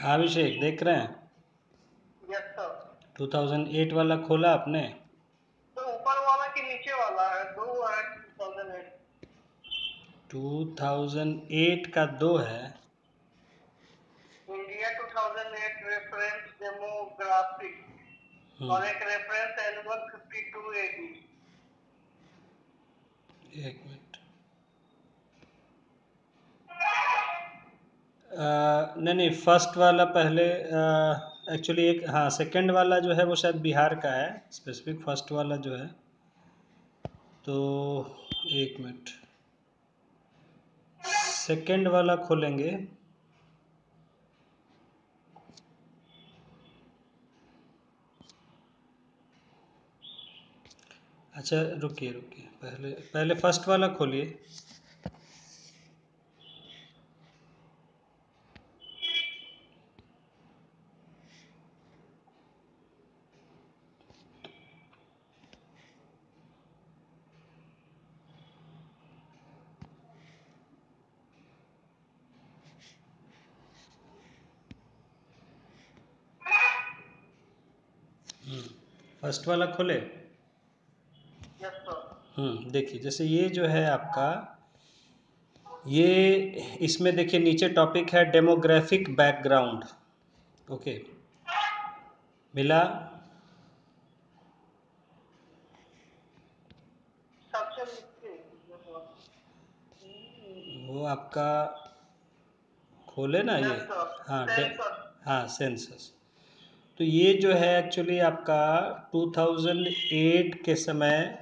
हाँ अभिषेक, देख रहे हैं। Yes sir. 2008 वाला खोला आपने? तो ऊपर वाला कि नीचे वाला है? दो है 2008। 2008 का दो है। इंडिया 2008 रेफरेंस डेमोग्राफिक और एक रेफरेंस एनुअल 5280। एक मिनट। नहीं नहीं, फर्स्ट वाला पहले। एक्चुअली एक, हाँ, सेकंड वाला जो है वो शायद बिहार का है स्पेसिफिक। फर्स्ट वाला जो है तो एक मिनट, सेकंड वाला खोलेंगे। अच्छा रुकिए रुकिए, पहले पहले फर्स्ट वाला खोलिए। फर्स्ट वाला खोले। Yes sir. देखिए, जैसे ये जो है आपका, ये इसमें देखिए नीचे टॉपिक है डेमोग्राफिक बैकग्राउंड। ओके, मिला? सबसे नीचे वो आपका खोले ना ये। Yes sir. हाँ सेंसस। हाँ, सेंसस। तो ये जो है एक्चुअली आपका 2008 के समय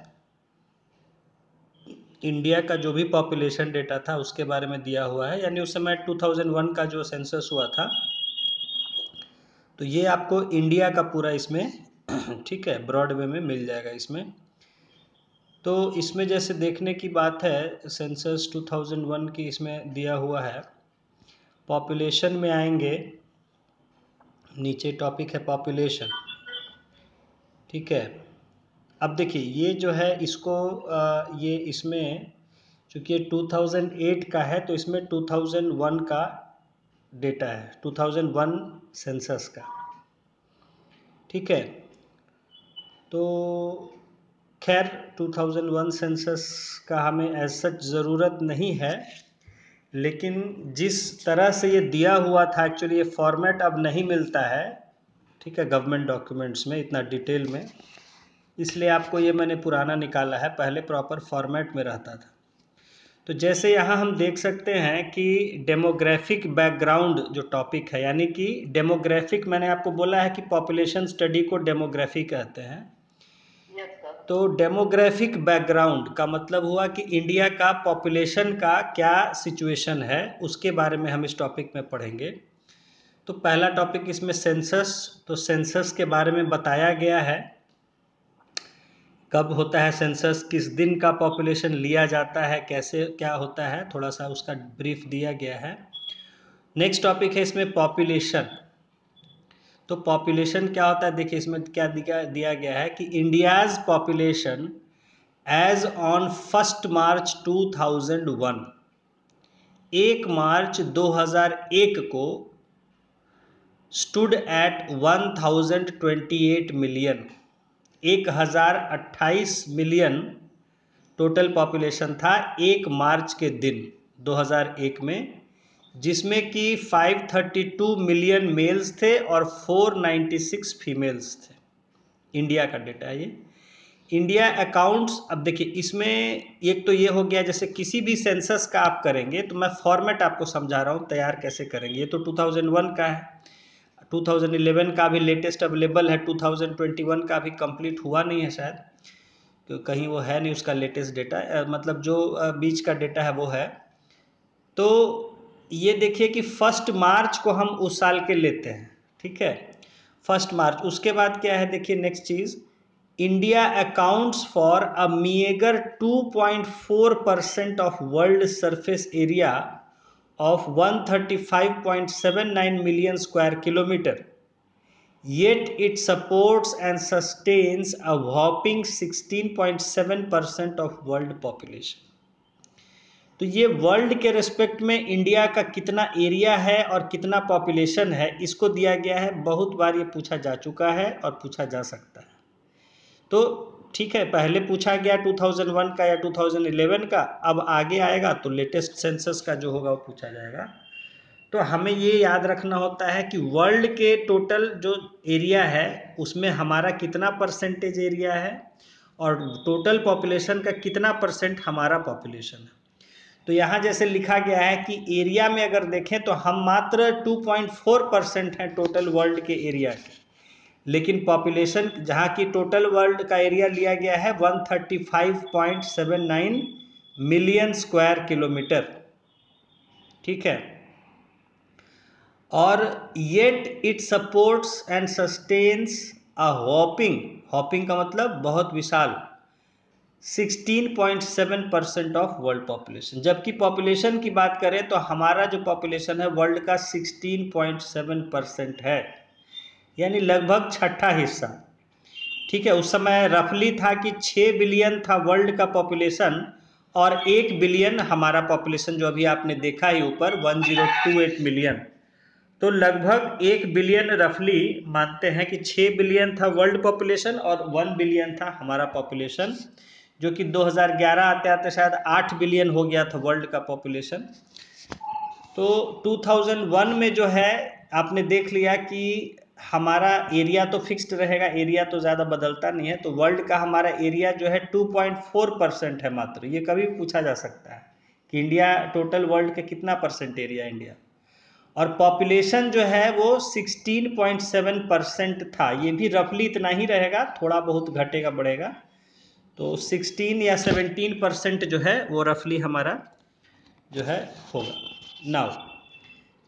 इंडिया का जो भी पॉपुलेशन डेटा था उसके बारे में दिया हुआ है, यानी उस समय 2001 का जो सेंसस हुआ था। तो ये आपको इंडिया का पूरा इसमें ठीक है, ब्रॉड वे में मिल जाएगा इसमें। तो इसमें जैसे देखने की बात है, सेंसस 2001 की इसमें दिया हुआ है। पॉपुलेशन में आएंगे, नीचे टॉपिक है पॉपुलेशन। ठीक है, अब देखिए ये जो है इसको ये इसमें चूँकि ये 2008 का है तो इसमें 2001 का डेटा है, 2001 सेंसस का। ठीक है, तो खैर 2001 सेंसस का हमें एज सच ज़रूरत नहीं है, लेकिन जिस तरह से ये दिया हुआ था एक्चुअली ये फॉर्मेट अब नहीं मिलता है। ठीक है, गवर्नमेंट डॉक्यूमेंट्स में इतना डिटेल में, इसलिए आपको ये मैंने पुराना निकाला है, पहले प्रॉपर फॉर्मेट में रहता था। तो जैसे यहाँ हम देख सकते हैं कि डेमोग्राफिक बैकग्राउंड जो टॉपिक है, यानी कि डेमोग्राफिक, मैंने आपको बोला है कि पॉपुलेशन स्टडी को डेमोग्राफी कहते हैं। Yes sir. तो डेमोग्राफिक बैकग्राउंड का मतलब हुआ कि इंडिया का पॉपुलेशन का क्या सिचुएशन है, उसके बारे में हम इस टॉपिक में पढ़ेंगे। तो पहला टॉपिक इसमें सेंसस। तो सेंसस के बारे में बताया गया है, कब होता है सेंसस, किस दिन का पॉपुलेशन लिया जाता है, कैसे क्या होता है, थोड़ा सा उसका ब्रीफ दिया गया है। नेक्स्ट टॉपिक है इसमें पॉपुलेशन। तो पॉपुलेशन क्या होता है, देखिए इसमें क्या दिया गया है कि इंडियाज़ पॉपुलेशन एज ऑन 1 मार्च 2001, 1 मार्च 2001 को stood at 1028 million, 1028 million total population था 1 मार्च के दिन 2001 में, जिसमें कि 532 मिलियन मेल्स थे और 496 फीमेल्स थे। इंडिया का डेटा है ये। इंडिया अकाउंट्स, अब देखिए इसमें एक तो ये हो गया, जैसे किसी भी सेंसस का आप करेंगे तो मैं फॉर्मेट आपको समझा रहा हूँ तैयार कैसे करेंगे। ये तो 2001 का है, 2011 का भी लेटेस्ट अवेलेबल है, 2021 का भी कंप्लीट हुआ नहीं है शायद, तो कहीं वो है नहीं उसका लेटेस्ट डेटा, मतलब जो बीच का डेटा है वो है। तो ये देखिए कि 1 मार्च को हम उस साल के लेते हैं। ठीक है, 1 मार्च। उसके बाद क्या है, देखिए next cheese, India accounts for a meagre 2.4% of world surface area of 135.79 million square kilometre, yet it supports and sustains a whopping 16.7% of world population। तो तो ये वर्ल्ड के रिस्पेक्ट में इंडिया का कितना एरिया है और कितना पॉपुलेशन है, इसको दिया गया है। बहुत बार ये पूछा जा चुका है और पूछा जा सकता है। तो ठीक है, पहले पूछा गया 2001 का या 2011 का, अब आगे आएगा तो लेटेस्ट सेंसस का जो होगा वो पूछा जाएगा। तो हमें ये याद रखना होता है कि वर्ल्ड के टोटल जो एरिया है उसमें हमारा कितना परसेंटेज एरिया है और टोटल पॉपुलेशन का कितना परसेंट हमारा पॉपुलेशन है। तो यहाँ जैसे लिखा गया है कि एरिया में अगर देखें तो हम मात्र 2.4% हैं टोटल वर्ल्ड के एरिया के, लेकिन पॉपुलेशन जहाँ की टोटल वर्ल्ड का एरिया लिया गया है 135.79 मिलियन स्क्वायर किलोमीटर, ठीक है। और yet it supports and sustains a hopping का मतलब बहुत विशाल 16.7% ऑफ वर्ल्ड पॉपुलेशन। जबकि पॉपुलेशन की बात करें तो हमारा जो पॉपुलेशन है वर्ल्ड का 16.7% है, यानी लगभग छठा हिस्सा, ठीक है। उस समय रफली था कि 6 बिलियन था वर्ल्ड का पॉपुलेशन और 1 बिलियन हमारा पॉपुलेशन जो अभी आपने देखा है ऊपर 1028 मिलियन। तो लगभग 1 बिलियन रफली मानते हैं कि 6 बिलियन था वर्ल्ड पॉपुलेशन और 1 बिलियन था हमारा पॉपुलेशन, जो कि 2011 आते आते शायद 8 बिलियन हो गया था वर्ल्ड का पॉपुलेशन। तो 2001 में जो है आपने देख लिया कि हमारा एरिया तो फिक्स्ड रहेगा, एरिया तो ज़्यादा बदलता नहीं है। तो वर्ल्ड का हमारा एरिया जो है 2.4% है मात्र। ये कभी भी पूछा जा सकता है कि इंडिया टोटल वर्ल्ड का कितना परसेंट एरिया इंडिया, और पॉपुलेशन जो है वो 16.7% था। ये भी रफली इतना ही रहेगा, थोड़ा बहुत घटेगा बढ़ेगा। तो 16 या 17% जो है वो रफली हमारा जो है होगा। Now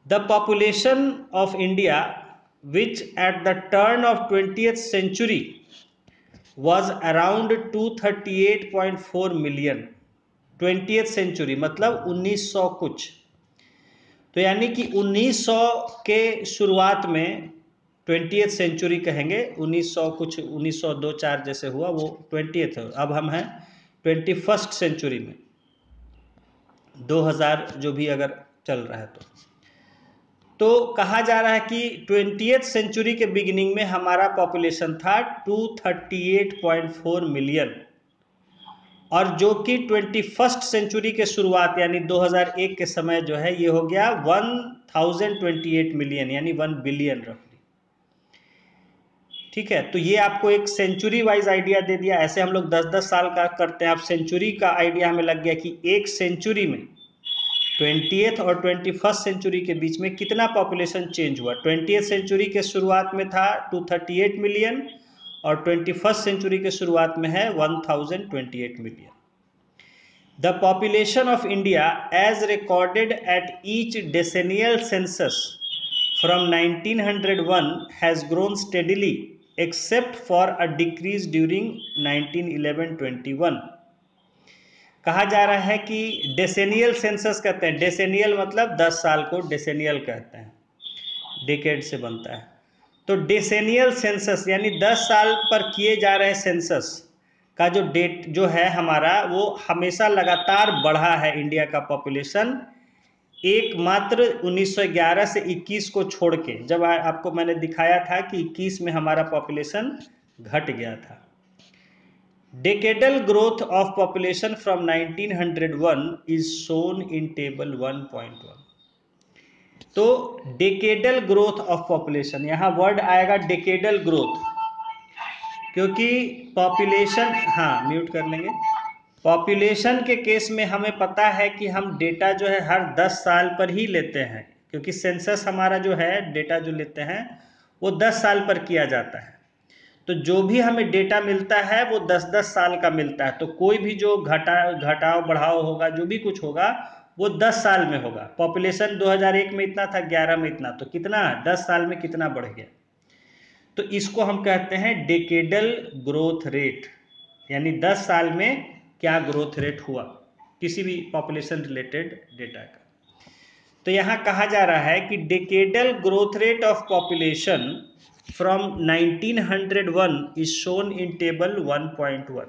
the population of India which at the turn of 20th century was around 238.4 मिलियन। 20th सेंचुरी मतलब 1900 कुछ, तो यानी कि 1900 के शुरुआत में 20th सेंचुरी कहेंगे, 1900 कुछ 1902-4 जैसे हुआ वो 20th है। अब हम हैं 21st सेंचुरी में, 2000 जो भी अगर चल रहा है तो कहा जा रहा है कि 20th सेंचुरी के बिगिनिंग में हमारा पॉपुलेशन था 238.4 मिलियन, और जो कि 21st सेंचुरी के शुरुआत यानी 2001 के समय जो है ये हो गया 1028 मिलियन, यानी 1 बिलियन रफली, ठीक है। तो ये आपको एक सेंचुरी वाइज आइडिया दे दिया। ऐसे हम लोग 10-10 साल का करते हैं, आप सेंचुरी का आइडिया हमें लग गया कि एक सेंचुरी में 20th और 21st सेंचुरी के बीच में कितना पॉपुलेशन चेंज हुआ। 20th सेंचुरी के शुरुआत में था 238 मिलियन और 21st सेंचुरी के शुरुआत में है 1028 million. The population of India as recorded at each decennial census from 1901 has grown steadily except for a decrease during 1911-21। कहा जा रहा है कि डेसेनियल सेंसस कहते हैं, डेसेनियल मतलब 10 साल को डेसेनियल कहते हैं, डेकेड से बनता है। तो डेसेनियल सेंसस यानी 10 साल पर किए जा रहे सेंसस का जो डेट जो है हमारा वो हमेशा लगातार बढ़ा है। इंडिया का पॉपुलेशन एकमात्र 1911 से 21 को छोड़ के, जब आपको मैंने दिखाया था कि 21 में हमारा पॉपुलेशन घट गया था। Decadal growth of population from 1901 is shown in table 1.1। तो डेकेडल ग्रोथ ऑफ पॉपुलेशन, यहाँ वर्ड आएगा डेकेडल ग्रोथ, क्योंकि पॉपुलेशन, हाँ म्यूट कर लेंगे। पॉपुलेशन के केस में हमें पता है कि हम डेटा जो है हर 10 साल पर ही लेते हैं, क्योंकि सेंसस हमारा जो है डेटा जो लेते हैं वो 10 साल पर किया जाता है। तो जो भी हमें डेटा मिलता है वो 10-10 साल का मिलता है। तो कोई भी जो घटाव बढ़ाव होगा, जो भी कुछ होगा वो 10 साल में होगा। पॉपुलेशन 2001 में इतना था, 11 में इतना, तो कितना 10 साल में कितना बढ़ गया। तो इसको हम कहते हैं डेकेडल ग्रोथ रेट, यानी 10 साल में क्या ग्रोथ रेट हुआ किसी भी पॉपुलेशन रिलेटेड डेटा का। तो यहाँ कहा जा रहा है कि decadal growth rate of population from 1901 is shown in table 1.1।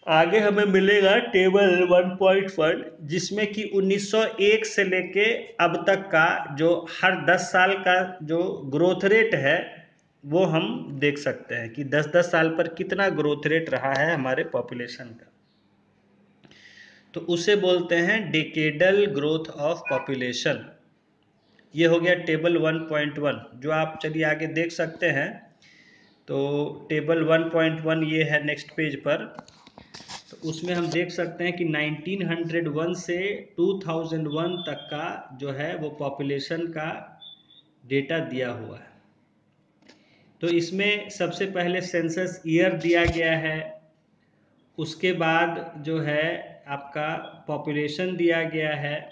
आगे हमें मिलेगा टेबल 1.1 जिसमें कि 1901 से लेके अब तक का जो हर 10 साल का जो ग्रोथ रेट है वो हम देख सकते हैं कि 10-10 साल पर कितना ग्रोथ रेट रहा है हमारे पॉपुलेशन का। तो उसे बोलते हैं डिकेडल ग्रोथ ऑफ पॉपुलेशन। ये हो गया टेबल 1.1 जो आप चलिए आगे देख सकते हैं। तो टेबल 1.1 ये है नेक्स्ट पेज पर। तो उसमें हम देख सकते हैं कि 1901 से 2001 तक का जो है वो पॉपुलेशन का डेटा दिया हुआ है। तो इसमें सबसे पहले सेंसस ईयर दिया गया है, उसके बाद जो है आपका पॉपुलेशन दिया गया है,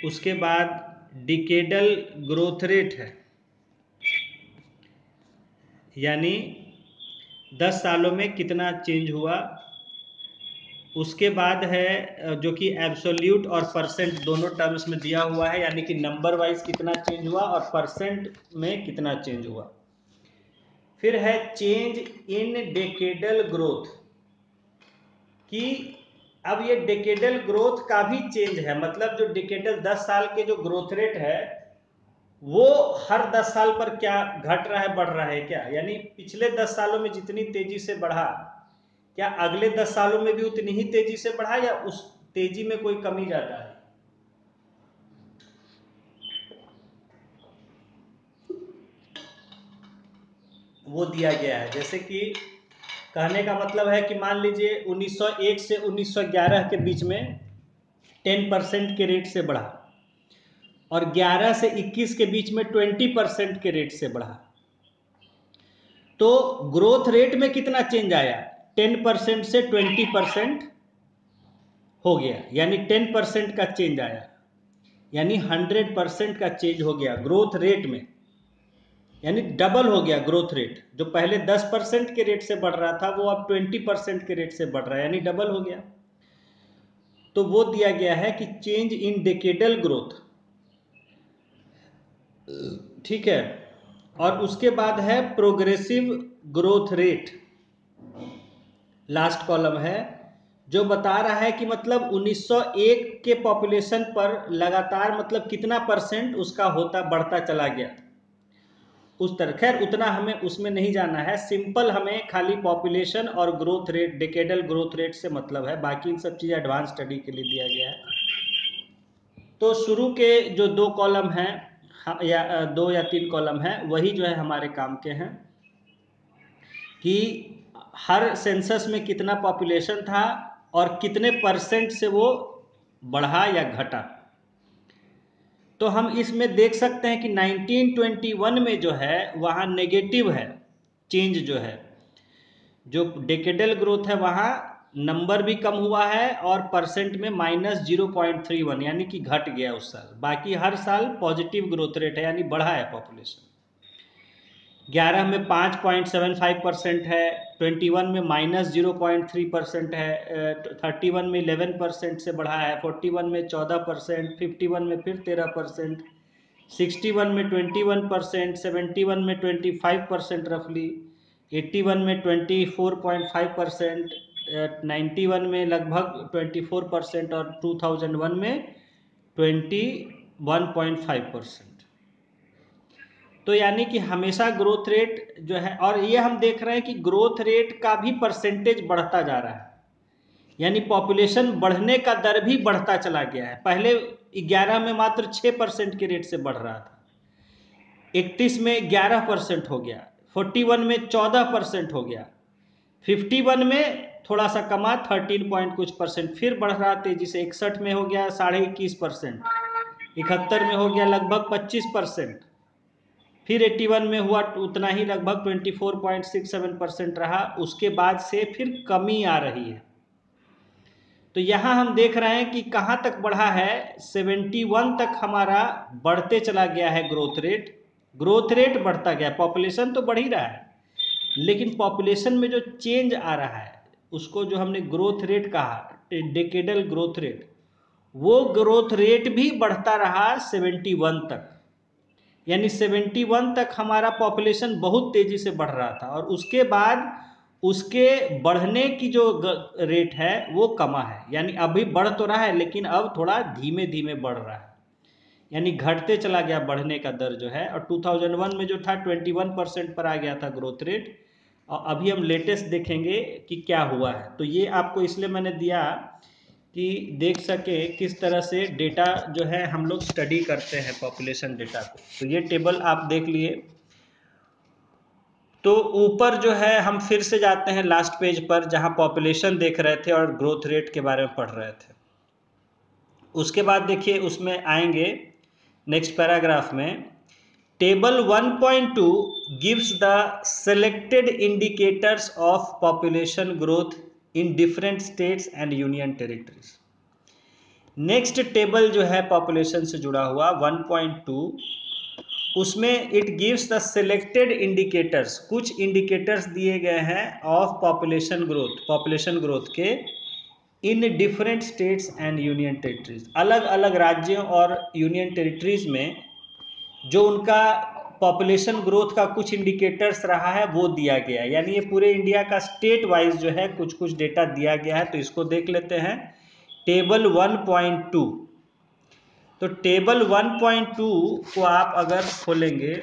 उसके बाद डिकेडल ग्रोथ रेट है, यानी 10 सालों में कितना चेंज हुआ। उसके बाद है जो कि एब्सोल्यूट और परसेंट दोनों टर्म्स में दिया हुआ है, यानी कि नंबर वाइज कितना चेंज हुआ और परसेंट में कितना चेंज हुआ। फिर है चेंज इन डेकेडल ग्रोथ, कि अब ये डेकेडल ग्रोथ का भी चेंज है, मतलब जो डेकेडल 10 साल के जो ग्रोथ रेट है वो हर 10 साल पर क्या घट रहा है, बढ़ रहा है क्या, यानी पिछले 10 सालों में जितनी तेजी से बढ़ा क्या अगले 10 सालों में भी उतनी ही तेजी से बढ़ा या उस तेजी में कोई कमी ज्यादा है। वो दिया गया है। जैसे कि कहने का मतलब है कि मान लीजिए 1901 से 1911 के बीच में 10% के रेट से बढ़ा और 11 से 21 के बीच में 20% के रेट से बढ़ा, तो ग्रोथ रेट में कितना चेंज आया, 10% से 20% हो गया, यानी 10% का चेंज आया, यानी 100% का चेंज हो गया ग्रोथ रेट में, यानी डबल हो गया ग्रोथ रेट। जो पहले 10% के रेट से बढ़ रहा था वो अब 20% के रेट से बढ़ रहा है, यानी डबल हो गया। तो वो दिया गया है कि चेंज इन डेकेडल ग्रोथ, ठीक है। और उसके बाद है progressive growth rate, last column है, जो बता रहा है कि मतलब 1901 के पॉपुलेशन पर लगातार मतलब कितना परसेंट उसका होता बढ़ता चला गया उस तरह। खैर उतना हमें उसमें नहीं जाना है, सिंपल हमें खाली पॉपुलेशन और growth rate, decadal growth rate से मतलब है, बाकी इन सब चीज़ एडवांस स्टडी के लिए दिया गया है। तो शुरू के जो 2 कॉलम हैं या 2 या 3 कॉलम हैं वही जो है हमारे काम के हैं, कि हर सेंसस में कितना पॉपुलेशन था और कितने परसेंट से वो बढ़ा या घटा। तो हम इसमें देख सकते हैं कि 1921 में जो है वहाँ नेगेटिव है चेंज, जो है जो डेकेडल ग्रोथ है वहाँ नंबर भी कम हुआ है और परसेंट में -0.31, यानी कि घट गया उस साल। बाकी हर साल पॉजिटिव ग्रोथ रेट है, यानी बढ़ा है पॉपुलेशन। 11 में 5.75% है, 21 में -0.3% है, 31 में 11% से बढ़ा है, 41 में 14%, 51 में फिर 13%, 61 में 21%, 71 में 25% रफली, 81 में 24.5%, 91 में लगभग 24% और 2001 में 21.5%। तो यानी कि हमेशा ग्रोथ रेट जो है, और ये हम देख रहे हैं कि ग्रोथ रेट का भी परसेंटेज बढ़ता जा रहा है, यानी पॉपुलेशन बढ़ने का दर भी बढ़ता चला गया है। पहले 11 में मात्र 6% के रेट से बढ़ रहा था, 31 में 11% हो गया, 41 में 14% हो गया, 51 में थोड़ा सा कमा 13 पॉइंट कुछ %, फिर बढ़ रहा तेजी से, 61 में हो गया 21.5%, 71 में हो गया लगभग 25%, फिर 81 में हुआ उतना ही लगभग 24.67% रहा, उसके बाद से फिर कमी आ रही है। तो यहाँ हम देख रहे हैं कि कहाँ तक बढ़ा है, 71 तक हमारा बढ़ते चला गया है ग्रोथ रेट। ग्रोथ रेट बढ़ता गया, पॉपुलेशन तो बढ़ ही रहा है, लेकिन पॉपुलेशन में जो चेंज आ रहा है उसको जो हमने ग्रोथ रेट कहा, डेकेडल ग्रोथ रेट, वो ग्रोथ रेट भी बढ़ता रहा 71 तक, यानी 71 तक हमारा पॉपुलेशन बहुत तेजी से बढ़ रहा था और उसके बाद उसके बढ़ने की जो रेट है वो कमा है, यानी अभी बढ़ तो रहा है लेकिन अब थोड़ा धीमे धीमे बढ़ रहा है, यानी घटते चला गया बढ़ने का दर जो है। और 2001 में जो था 21% पर आ गया था ग्रोथ रेट, और अभी हम लेटेस्ट देखेंगे कि क्या हुआ है। तो ये आपको इसलिए मैंने दिया कि देख सके किस तरह से डेटा जो है हम लोग स्टडी करते हैं पॉपुलेशन डेटा को। तो ये टेबल आप देख लिए। तो ऊपर जो है हम फिर से जाते हैं लास्ट पेज पर, जहां पॉपुलेशन देख रहे थे और ग्रोथ रेट के बारे में पढ़ रहे थे। उसके बाद देखिए उसमें आएंगे नेक्स्ट पैराग्राफ में, table 1.2 gives the selected indicators of population growth in different states and union territories. Next table जो है पॉपुलेशन से जुड़ा हुआ 1.2, उसमें it gives the selected indicators, कुछ इंडिकेटर्स दिए गए हैं ऑफ पॉपुलेशन ग्रोथ के in different states and union territories. अलग अलग राज्यों और यूनियन टेरिटरीज में जो उनका पॉपुलेशन ग्रोथ का कुछ इंडिकेटर्स रहा है वो दिया गया है, यानी ये पूरे इंडिया का स्टेट वाइज जो है कुछ कुछ डेटा दिया गया है। तो इसको देख लेते हैं टेबल 1.2। तो टेबल 1.2 को आप अगर खोलेंगे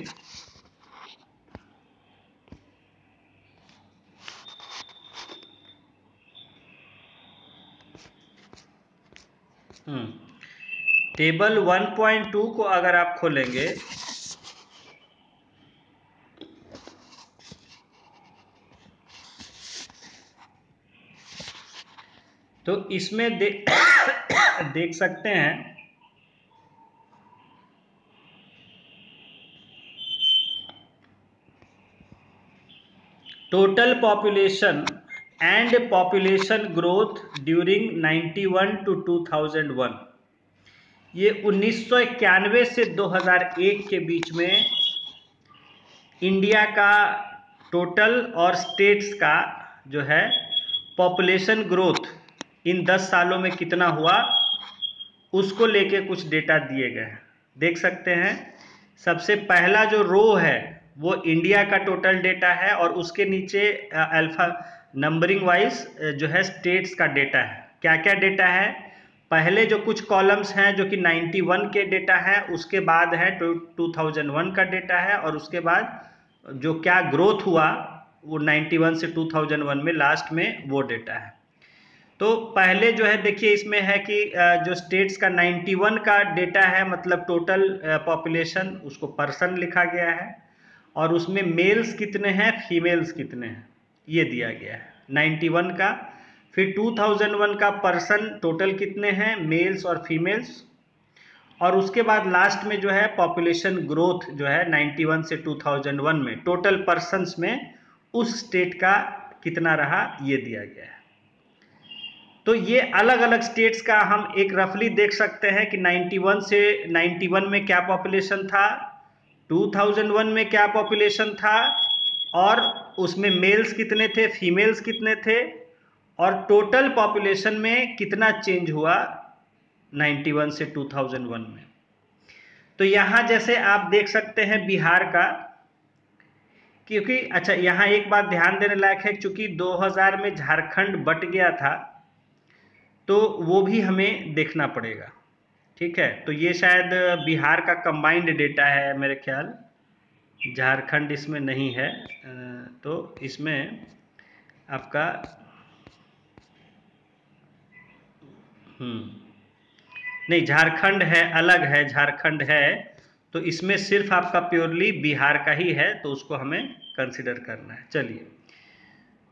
टेबल 1.2 को अगर आप खोलेंगे तो इसमें देख सकते हैं total population and population growth during 91 to 2001। ये 1991 से 2001 के बीच में इंडिया का टोटल और स्टेट्स का जो है पॉपुलेशन ग्रोथ इन 10 सालों में कितना हुआ उसको लेके कुछ डेटा दिए गए हैं। देख सकते हैं सबसे पहला जो रो है वो इंडिया का टोटल डेटा है, और उसके नीचे अल्फा नंबरिंग वाइज जो है स्टेट्स का डेटा है। क्या क्या डेटा है, पहले जो कुछ कॉलम्स हैं जो कि 91 के डेटा है, उसके बाद है 2001 का डेटा है, और उसके बाद जो क्या ग्रोथ हुआ वो 91 से 2001 में लास्ट में वो डेटा है। तो पहले जो है देखिए इसमें है कि जो स्टेट्स का 91 का डेटा है, मतलब टोटल पॉपुलेशन, उसको पर्सन लिखा गया है, और उसमें मेल्स कितने हैं फीमेल्स कितने हैं ये दिया गया है 91 का। फिर 2001 का पर्सन टोटल कितने हैं मेल्स और फीमेल्स, और उसके बाद लास्ट में जो है पॉपुलेशन ग्रोथ जो है 91 से 2001 में टोटल पर्सन्स में उस स्टेट का कितना रहा ये दिया गया है। तो ये अलग अलग स्टेट्स का हम एक रफली देख सकते हैं कि 91 से 91 में क्या पॉपुलेशन था, 2001 में क्या पॉपुलेशन था, और उसमें मेल्स कितने थे फीमेल्स कितने थे, और टोटल पॉपुलेशन में कितना चेंज हुआ 91 से 2001 में। तो यहाँ जैसे आप देख सकते हैं बिहार का, क्योंकि अच्छा यहाँ एक बात ध्यान देने लायक है, क्योंकि 2000 में झारखंड बट गया था तो वो भी हमें देखना पड़ेगा। ठीक है, तो ये शायद बिहार का कंबाइंड डेटा है मेरे ख्याल, झारखंड इसमें नहीं है। तो इसमें आपका नहीं, झारखंड है, अलग है, झारखंड है, तो इसमें सिर्फ आपका प्योरली बिहार का ही है, तो उसको हमें कंसिडर करना है। चलिए,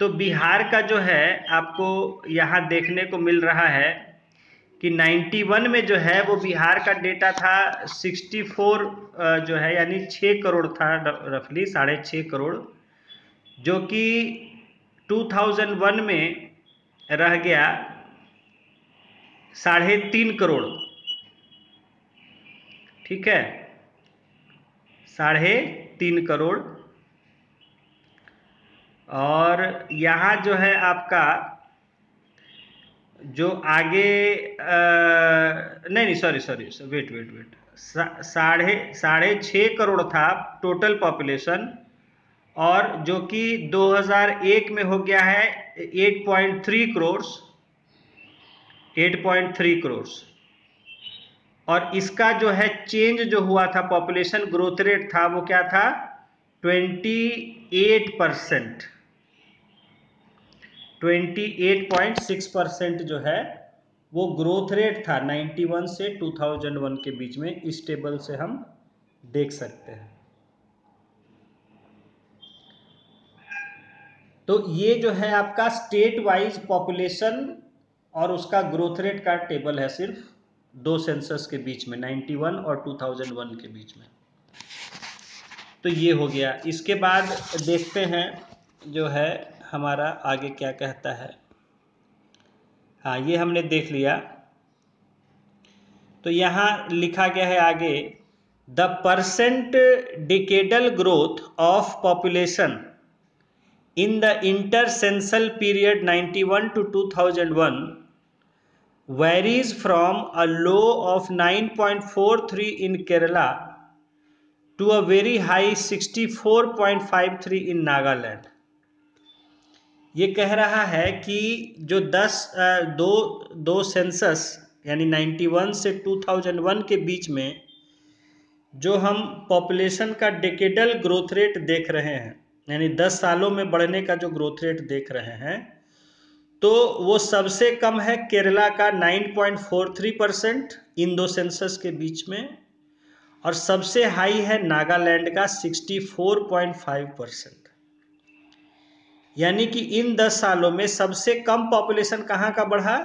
तो बिहार का जो है आपको यहाँ देखने को मिल रहा है कि 91 में जो है वो बिहार का डेटा था 64 जो है यानी 6 करोड़ था, रफली 6.5 करोड़, जो कि 2001 में रह गया 3.5 करोड़। ठीक है, 3.5 करोड़। और यहाँ जो है आपका जो आगे नहीं सॉरी वेट 6.5 करोड़ था टोटल पॉपुलेशन, और जो कि 2001 में हो गया है 8.3 करोड़, 8.3 करोड़। और इसका जो है चेंज जो हुआ था, पॉपुलेशन ग्रोथ रेट था, वो क्या था 28%, 28.6% जो है वो ग्रोथ रेट था 91 से 2001 के बीच में। इस टेबल से हम देख सकते हैं। तो ये जो है आपका स्टेट वाइज पॉपुलेशन और उसका ग्रोथ रेट का टेबल है, सिर्फ दो सेंसस के बीच में, 91 और 2001 के बीच में। तो ये हो गया। इसके बाद देखते हैं जो है हमारा आगे क्या कहता है। हाँ, ये हमने देख लिया। तो यहाँ लिखा गया है आगे, the percent decadal growth of population in the intercensal period 91 to 2001 varies from a low of 9.43 in Kerala to a very high 64.53 in Nagaland। ये कह रहा है कि जो दो सेंसस यानी 91 से 2001 के बीच में जो हम पॉपुलेशन का डेकेडल ग्रोथ रेट देख रहे हैं, यानी 10 सालों में बढ़ने का जो ग्रोथ रेट देख रहे हैं, तो वो सबसे कम है केरला का 9.43% इन दो सेंसस के बीच में, और सबसे हाई है नागालैंड का 64.5%। यानी कि इन 10 सालों में सबसे कम पॉपुलेशन कहाँ का बढ़ा,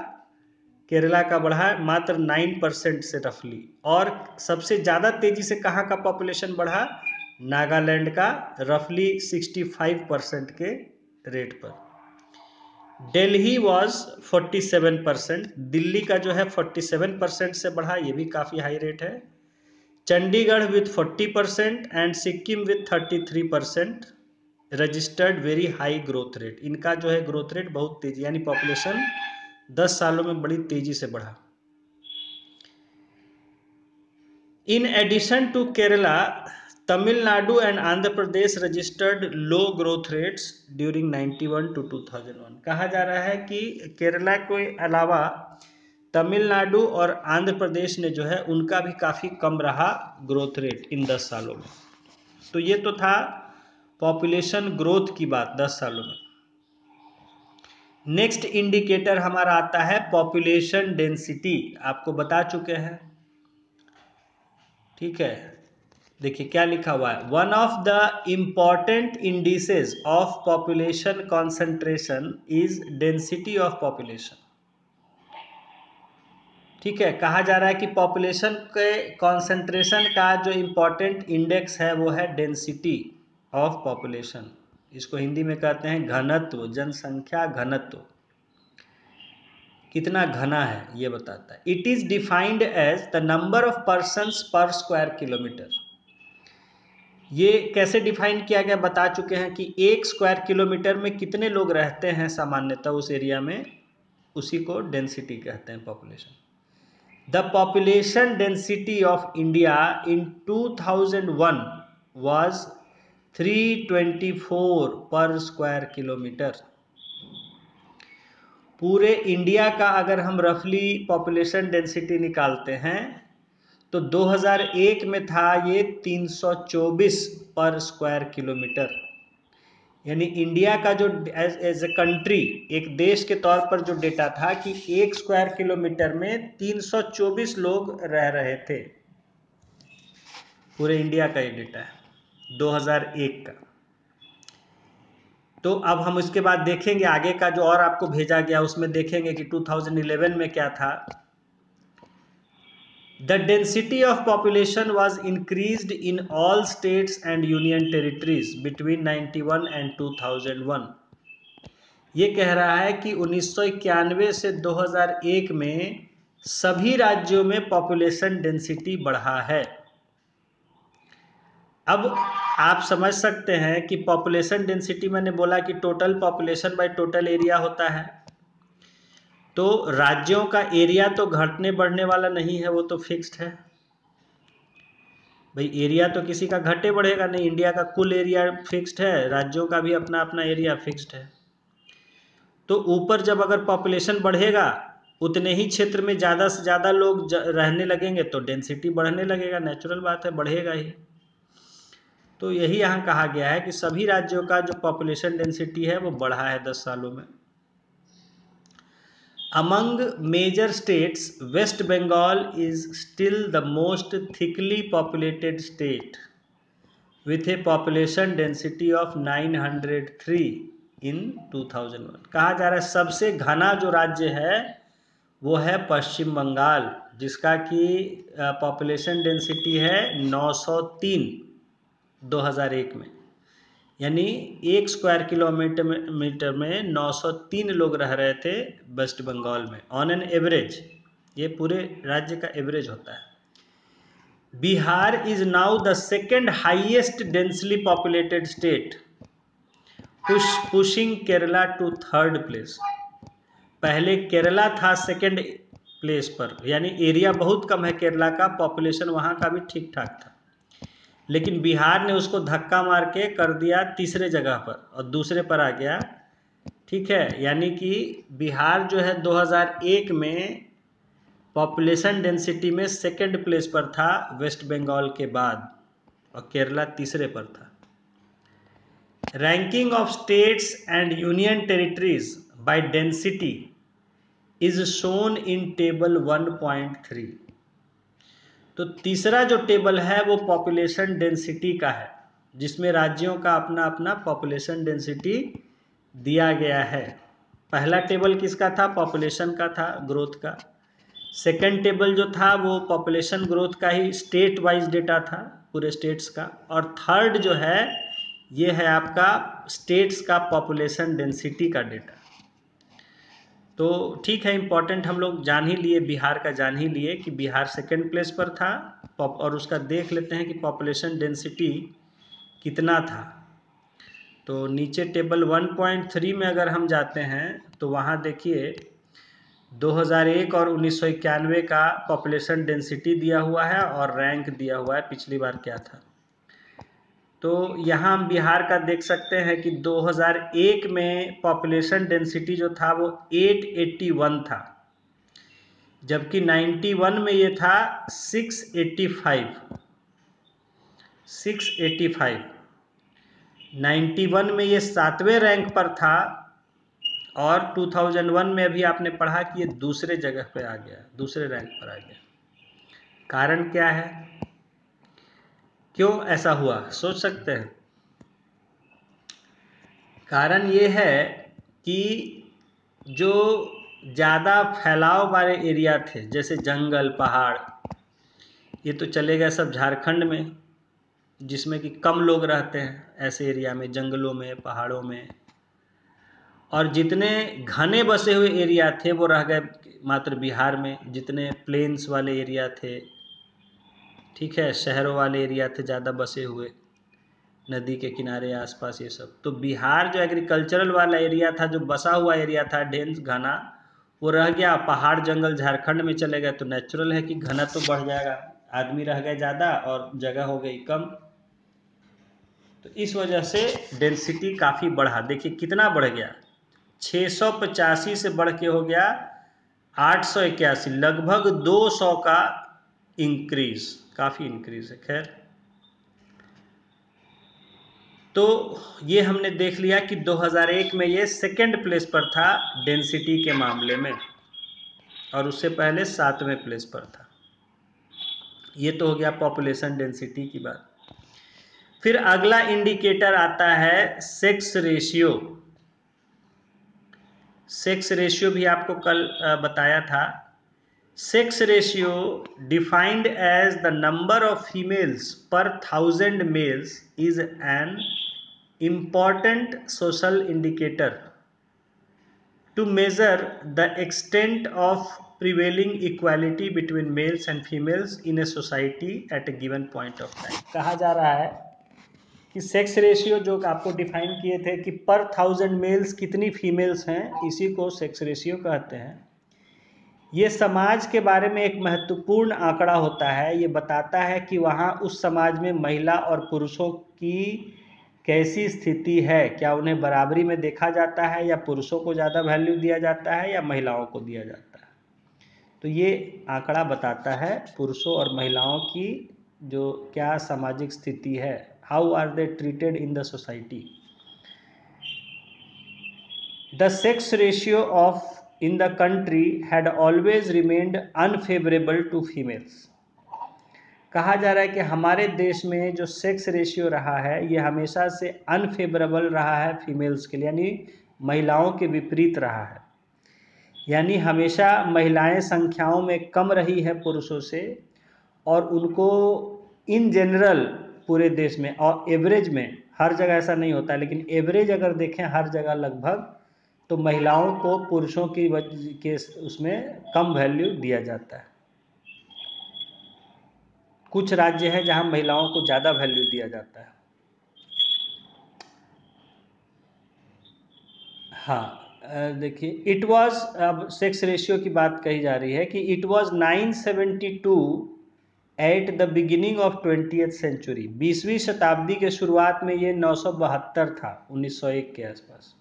केरला का बढ़ा मात्र 9% से रफली, और सबसे ज़्यादा तेजी से कहाँ का पॉपुलेशन बढ़ा, नागालैंड का रफली 65% के रेट पर। दिल्ली वॉज 47%, दिल्ली का जो है 47% से बढ़ा, ये भी काफ़ी हाई रेट है। Chandigarh with 40% and Sikkim with 33% registered very high growth rate. इनका जो है ग्रोथ रेट बहुत तेजी, यानी पॉपुलेशन 10 सालों में बड़ी तेजी से बढ़ा। In addition to Kerala, Tamil Nadu and Andhra Pradesh registered low growth rates during 91 to 2001। कहा जा रहा है कि केरला के अलावा तमिलनाडु और आंध्र प्रदेश ने जो है उनका भी काफ़ी कम रहा ग्रोथ रेट इन 10 सालों में। तो ये तो था पॉपुलेशन ग्रोथ की बात 10 सालों में। नेक्स्ट इंडिकेटर हमारा आता है पॉपुलेशन डेंसिटी। आपको बता चुके हैं, ठीक है। देखिए क्या लिखा हुआ है, one of the important indices of population concentration is density of population. ठीक है, कहा जा रहा है कि पॉपुलेशन के कॉन्सेंट्रेशन का जो इम्पॉर्टेंट इंडेक्स है वो है डेंसिटी ऑफ पॉपुलेशन। इसको हिंदी में कहते हैं घनत्व, जनसंख्या घनत्व, कितना घना है ये बताता है। It is defined as the number of persons per square kilometer. ये कैसे डिफाइन किया गया बता चुके हैं कि 1 स्क्वायर किलोमीटर में कितने लोग रहते हैं सामान्यतः उस एरिया में, उसी को डेंसिटी कहते हैं, population. The population density of India in 2001 was 324 पर स्क्वायर किलोमीटर। पूरे इंडिया का अगर हम रफली पॉपुलेशन डेंसिटी निकालते हैं तो 2001 में था ये 324 पर स्क्वायर किलोमीटर। यानी इंडिया का जो एज ए कंट्री, एक देश के तौर पर जो डेटा था कि 1 स्क्वायर किलोमीटर में 324 लोग रह रहे थे। पूरे इंडिया का ये डेटा है 2001 का। तो अब हम इसके बाद देखेंगे आगे का जो और आपको भेजा गया, उसमें देखेंगे कि 2011 में क्या था। The density of population was increased in all states and union territories between 91 and 2001। ये कह रहा है कि 1991 से 2001 में सभी राज्यों में पॉपुलेशन डेंसिटी बढ़ा है। अब आप समझ सकते हैं कि पॉपुलेशन डेंसिटी, मैंने बोला कि total population by total area होता है। तो राज्यों का एरिया तो घटने बढ़ने वाला नहीं है, वो तो फिक्स्ड है। भाई एरिया तो किसी का घटे बढ़ेगा नहीं, इंडिया का कुल एरिया फिक्स्ड है, राज्यों का भी अपना अपना एरिया फिक्स्ड है। तो ऊपर जब अगर पॉपुलेशन बढ़ेगा उतने ही क्षेत्र में ज़्यादा से ज़्यादा लोग रहने लगेंगे तो डेंसिटी बढ़ने लगेगा, नेचुरल बात है, बढ़ेगा ही। तो यही यहाँ कहा गया है कि सभी राज्यों का जो पॉपुलेशन डेंसिटी है वो बढ़ा है 10 सालों में। Among major states, West Bengal is still the most thickly populated state with a population density of 903 in 2001। कहा जा रहा है सबसे घना जो राज्य है वो है पश्चिम बंगाल, जिसका कि पॉपुलेशन डेंसिटी है 903 2001 में, यानी 1 स्क्वायर किलोमीटर में 903 लोग रह रहे थे वेस्ट बंगाल में ऑन एन एवरेज। ये पूरे राज्य का एवरेज होता है। Bihar is now the second highest densely populated state, pushing Kerala to third place. पहले केरला था सेकेंड प्लेस पर, यानी एरिया बहुत कम है केरला का, पॉपुलेशन वहाँ का भी ठीक ठाक था, लेकिन बिहार ने उसको धक्का मार के कर दिया तीसरे जगह पर और दूसरे पर आ गया। ठीक है, यानी कि बिहार जो है 2001 में पॉपुलेशन डेंसिटी में सेकंड प्लेस पर था वेस्ट बंगाल के बाद, और केरला तीसरे पर था। Ranking of states and union territories by density is shown in table 1.3। तो तीसरा जो टेबल है वो पॉपुलेशन डेंसिटी का है, जिसमें राज्यों का अपना अपना पॉपुलेशन डेंसिटी दिया गया है। पहला टेबल किसका था? पॉपुलेशन का था, ग्रोथ का। सेकंड टेबल जो था वो पॉपुलेशन ग्रोथ का ही स्टेट वाइज डेटा था, पूरे स्टेट्स का। और थर्ड जो है ये है आपका स्टेट्स का पॉपुलेशन डेंसिटी का डेटा। तो ठीक है, इम्पॉर्टेंट हम लोग जान ही लिए, बिहार का जान ही लिए कि बिहार सेकंड प्लेस पर था, और उसका देख लेते हैं कि पॉपुलेशन डेंसिटी कितना था। तो नीचे टेबल 1.3 में अगर हम जाते हैं तो वहाँ देखिए 2001 और 1991 का पॉपुलेशन डेंसिटी दिया हुआ है और रैंक दिया हुआ है पिछली बार क्या था। तो यहाँ हम बिहार का देख सकते हैं कि 2001 में पॉपुलेशन डेंसिटी जो था वो 881 था, जबकि 91 में ये था 685। 91 में ये 7वें रैंक पर था, और 2001 में अभी आपने पढ़ा कि ये दूसरे जगह पे आ गया, दूसरे रैंक पर आ गया। कारण क्या है, क्यों ऐसा हुआ, सोच सकते हैं? कारण ये है कि जो ज़्यादा फैलाव वाले एरिया थे, जैसे जंगल पहाड़, ये तो चले गए सब झारखंड में, जिसमें कि कम लोग रहते हैं ऐसे एरिया में, जंगलों में, पहाड़ों में। और जितने घने बसे हुए एरिया थे वो रह गए मात्र बिहार में, जितने प्लेन्स वाले एरिया थे, ठीक है, शहरों वाले एरिया थे ज़्यादा बसे हुए, नदी के किनारे आसपास, ये सब। तो बिहार जो एग्रीकल्चरल वाला एरिया था, जो बसा हुआ एरिया था डेंस घना, वो रह गया। पहाड़ जंगल झारखंड में चले गए, तो नेचुरल है कि घना तो बढ़ जाएगा, आदमी रह गए ज़्यादा और जगह हो गई कम। तो इस वजह से डेंसिटी काफ़ी बढ़ा। देखिए कितना बढ़ गया, 685 से बढ़ के हो गया 881, लगभग 200 का इंक्रीज, काफ़ी इंक्रीज है। खैर, तो ये हमने देख लिया कि 2001 में ये सेकंड प्लेस पर था डेंसिटी के मामले में, और उससे पहले 7वें प्लेस पर था। ये तो हो गया पॉपुलेशन डेंसिटी की बात। फिर अगला इंडिकेटर आता है सेक्स रेशियो। सेक्स रेशियो भी आपको कल बताया था। Sex ratio defined as the number of females per 1000 males is an important social indicator to measure the extent of prevailing equality between males and females in a society at a given point of time। कहा जा रहा है कि sex ratio जो आपको define किए थे कि पर 1000 मेल्स कितनी फीमेल्स हैं, इसी को सेक्स रेशियो कहते हैं। ये समाज के बारे में एक महत्वपूर्ण आंकड़ा होता है। ये बताता है कि वहाँ उस समाज में महिला और पुरुषों की कैसी स्थिति है, क्या उन्हें बराबरी में देखा जाता है या पुरुषों को ज़्यादा वैल्यू दिया जाता है या महिलाओं को दिया जाता है। तो ये आंकड़ा बताता है पुरुषों और महिलाओं की जो क्या सामाजिक स्थिति है, how are they treated in the society. The sex ratio of in the country had always remained unfavorable to females. कहा जा रहा है कि हमारे देश में जो सेक्स रेशियो रहा है ये हमेशा से अनफेवरेबल रहा है फीमेल्स के लिए, यानी महिलाओं के विपरीत रहा है। यानी हमेशा महिलाएं संख्याओं में कम रही है पुरुषों से, और उनको इन जनरल पूरे देश में, और एवरेज में, हर जगह ऐसा नहीं होता है लेकिन एवरेज अगर देखें हर जगह लगभग, तो महिलाओं को पुरुषों की के उसमें कम वैल्यू दिया जाता है। कुछ राज्य है जहां महिलाओं को ज़्यादा वैल्यू दिया जाता है। हाँ, देखिए इट वाज, अब सेक्स रेशियो की बात कही जा रही है कि it was 972 at the beginning of 20th century. 20वीं शताब्दी के शुरुआत में ये 972 था, 1901 के आसपास।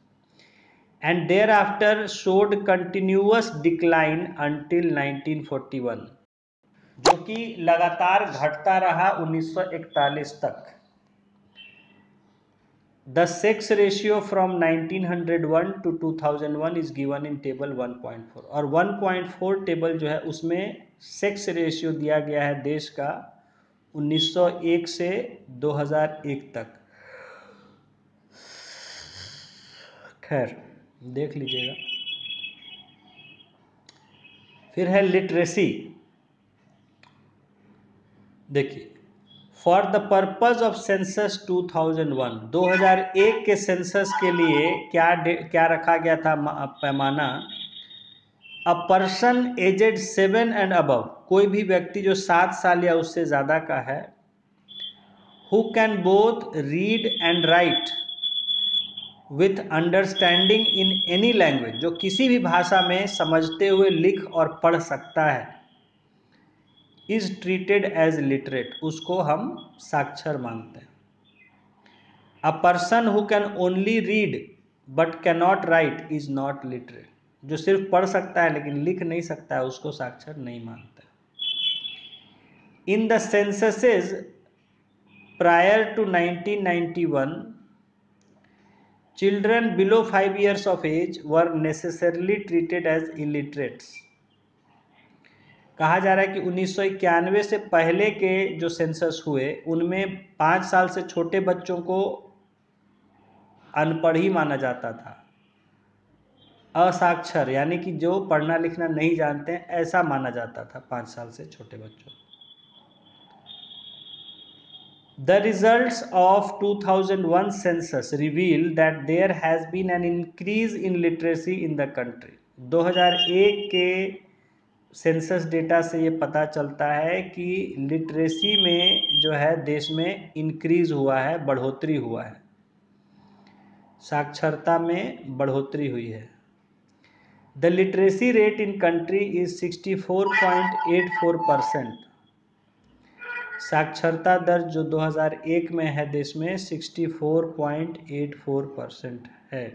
And thereafter showed continuous decline until 1941, जो कि लगातार घटता रहा 1941 तक। The sex ratio from 1901 to 2001 is given in table 1.4, और 1.4 टेबल जो है उसमें सेक्स रेशियो दिया गया है देश का 1901 से 2001 तक। खैर देख लीजिएगा। फिर है लिटरेसी। देखिए, for the purpose of census 2001, 2001 के सेंसस के लिए क्या रखा गया था पैमाना। A person aged 7 and above, कोई भी व्यक्ति जो 7 साल या उससे ज़्यादा का है, who can both read and right with understanding in any language, जो किसी भी भाषा में समझते हुए लिख और पढ़ सकता है, इज ट्रीटेड एज लिटरेट, उसको हम साक्षर मानते हैं। A person who can only read but can not right is not literate, जो सिर्फ पढ़ सकता है लेकिन लिख नहीं सकता है उसको साक्षर नहीं मानते। In the censuses prior to 1991, children below 5 years of age were necessarily treated as illiterates. कहा जा रहा है कि 1991 से पहले के जो सेंसस हुए उनमें 5 साल से छोटे बच्चों को अनपढ़ ही माना जाता था, असाक्षर, यानी कि जो पढ़ना लिखना नहीं जानते हैं ऐसा माना जाता था 5 साल से छोटे बच्चों। The results of 2001 census reveal that there has been an increase in literacy in the country. 2001 के सेंसस डेटा से ये पता चलता है कि लिटरेसी में जो है देश में इंक्रीज हुआ है, बढ़ोतरी हुआ है, साक्षरता में बढ़ोतरी हुई है। The literacy rate in country is 64.84%। साक्षरता दर जो 2001 में है देश में 64.84% है।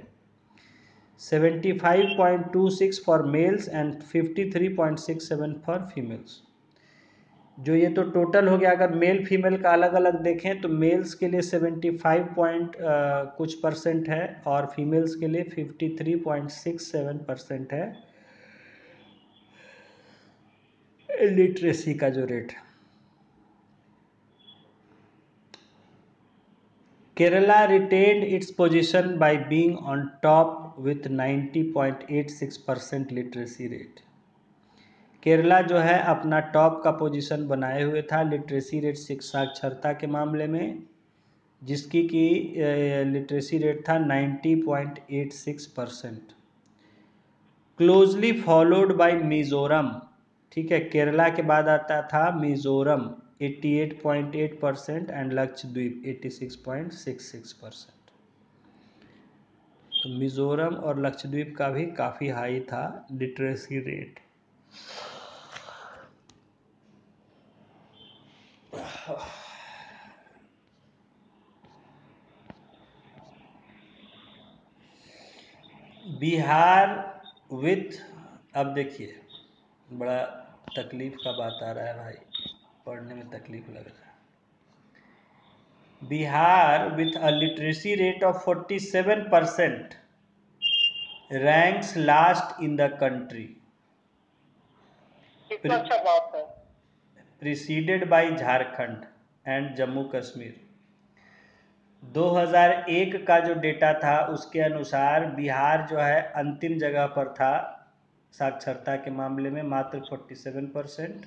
75.26 for mails and 53.67 for females. जो ये तो टोटल हो गया। अगर मेल फीमेल का अलग अलग देखें तो मेल्स के लिए 75 कुछ परसेंट है और फीमेल्स के लिए 53.67% है लिटरेसी का जो rate. Kerala retained its position by being on top with 90.86% literacy rate. Kerala जो है अपना टॉप का पोजीशन बनाए हुए था लिटरेसी रेट साक्षरता के मामले में, जिसकी कि लिटरेसी रेट था 90.86%। क्लोजली फॉलोड बाय मिजोरम, ठीक है, केरला के बाद आता था मिजोरम 88.8% एंड लक्षद्वीप 86.66%। तो मिजोरम और लक्षद्वीप का भी काफ़ी हाई था लिटरेसी रेट। बिहार विथ, अब देखिए बड़ा तकलीफ का बात आ रहा है भाई, पढ़ने में तकलीफ लग रहा है। Bihar with a literacy rate of 47% ranks last in the country, कितना अच्छा बात है। Preceded by Jharkhand and Jammu Kashmir. 2001 का जो डेटा था उसके अनुसार बिहार जो है अंतिम जगह पर था साक्षरता के मामले में, मात्र 47%।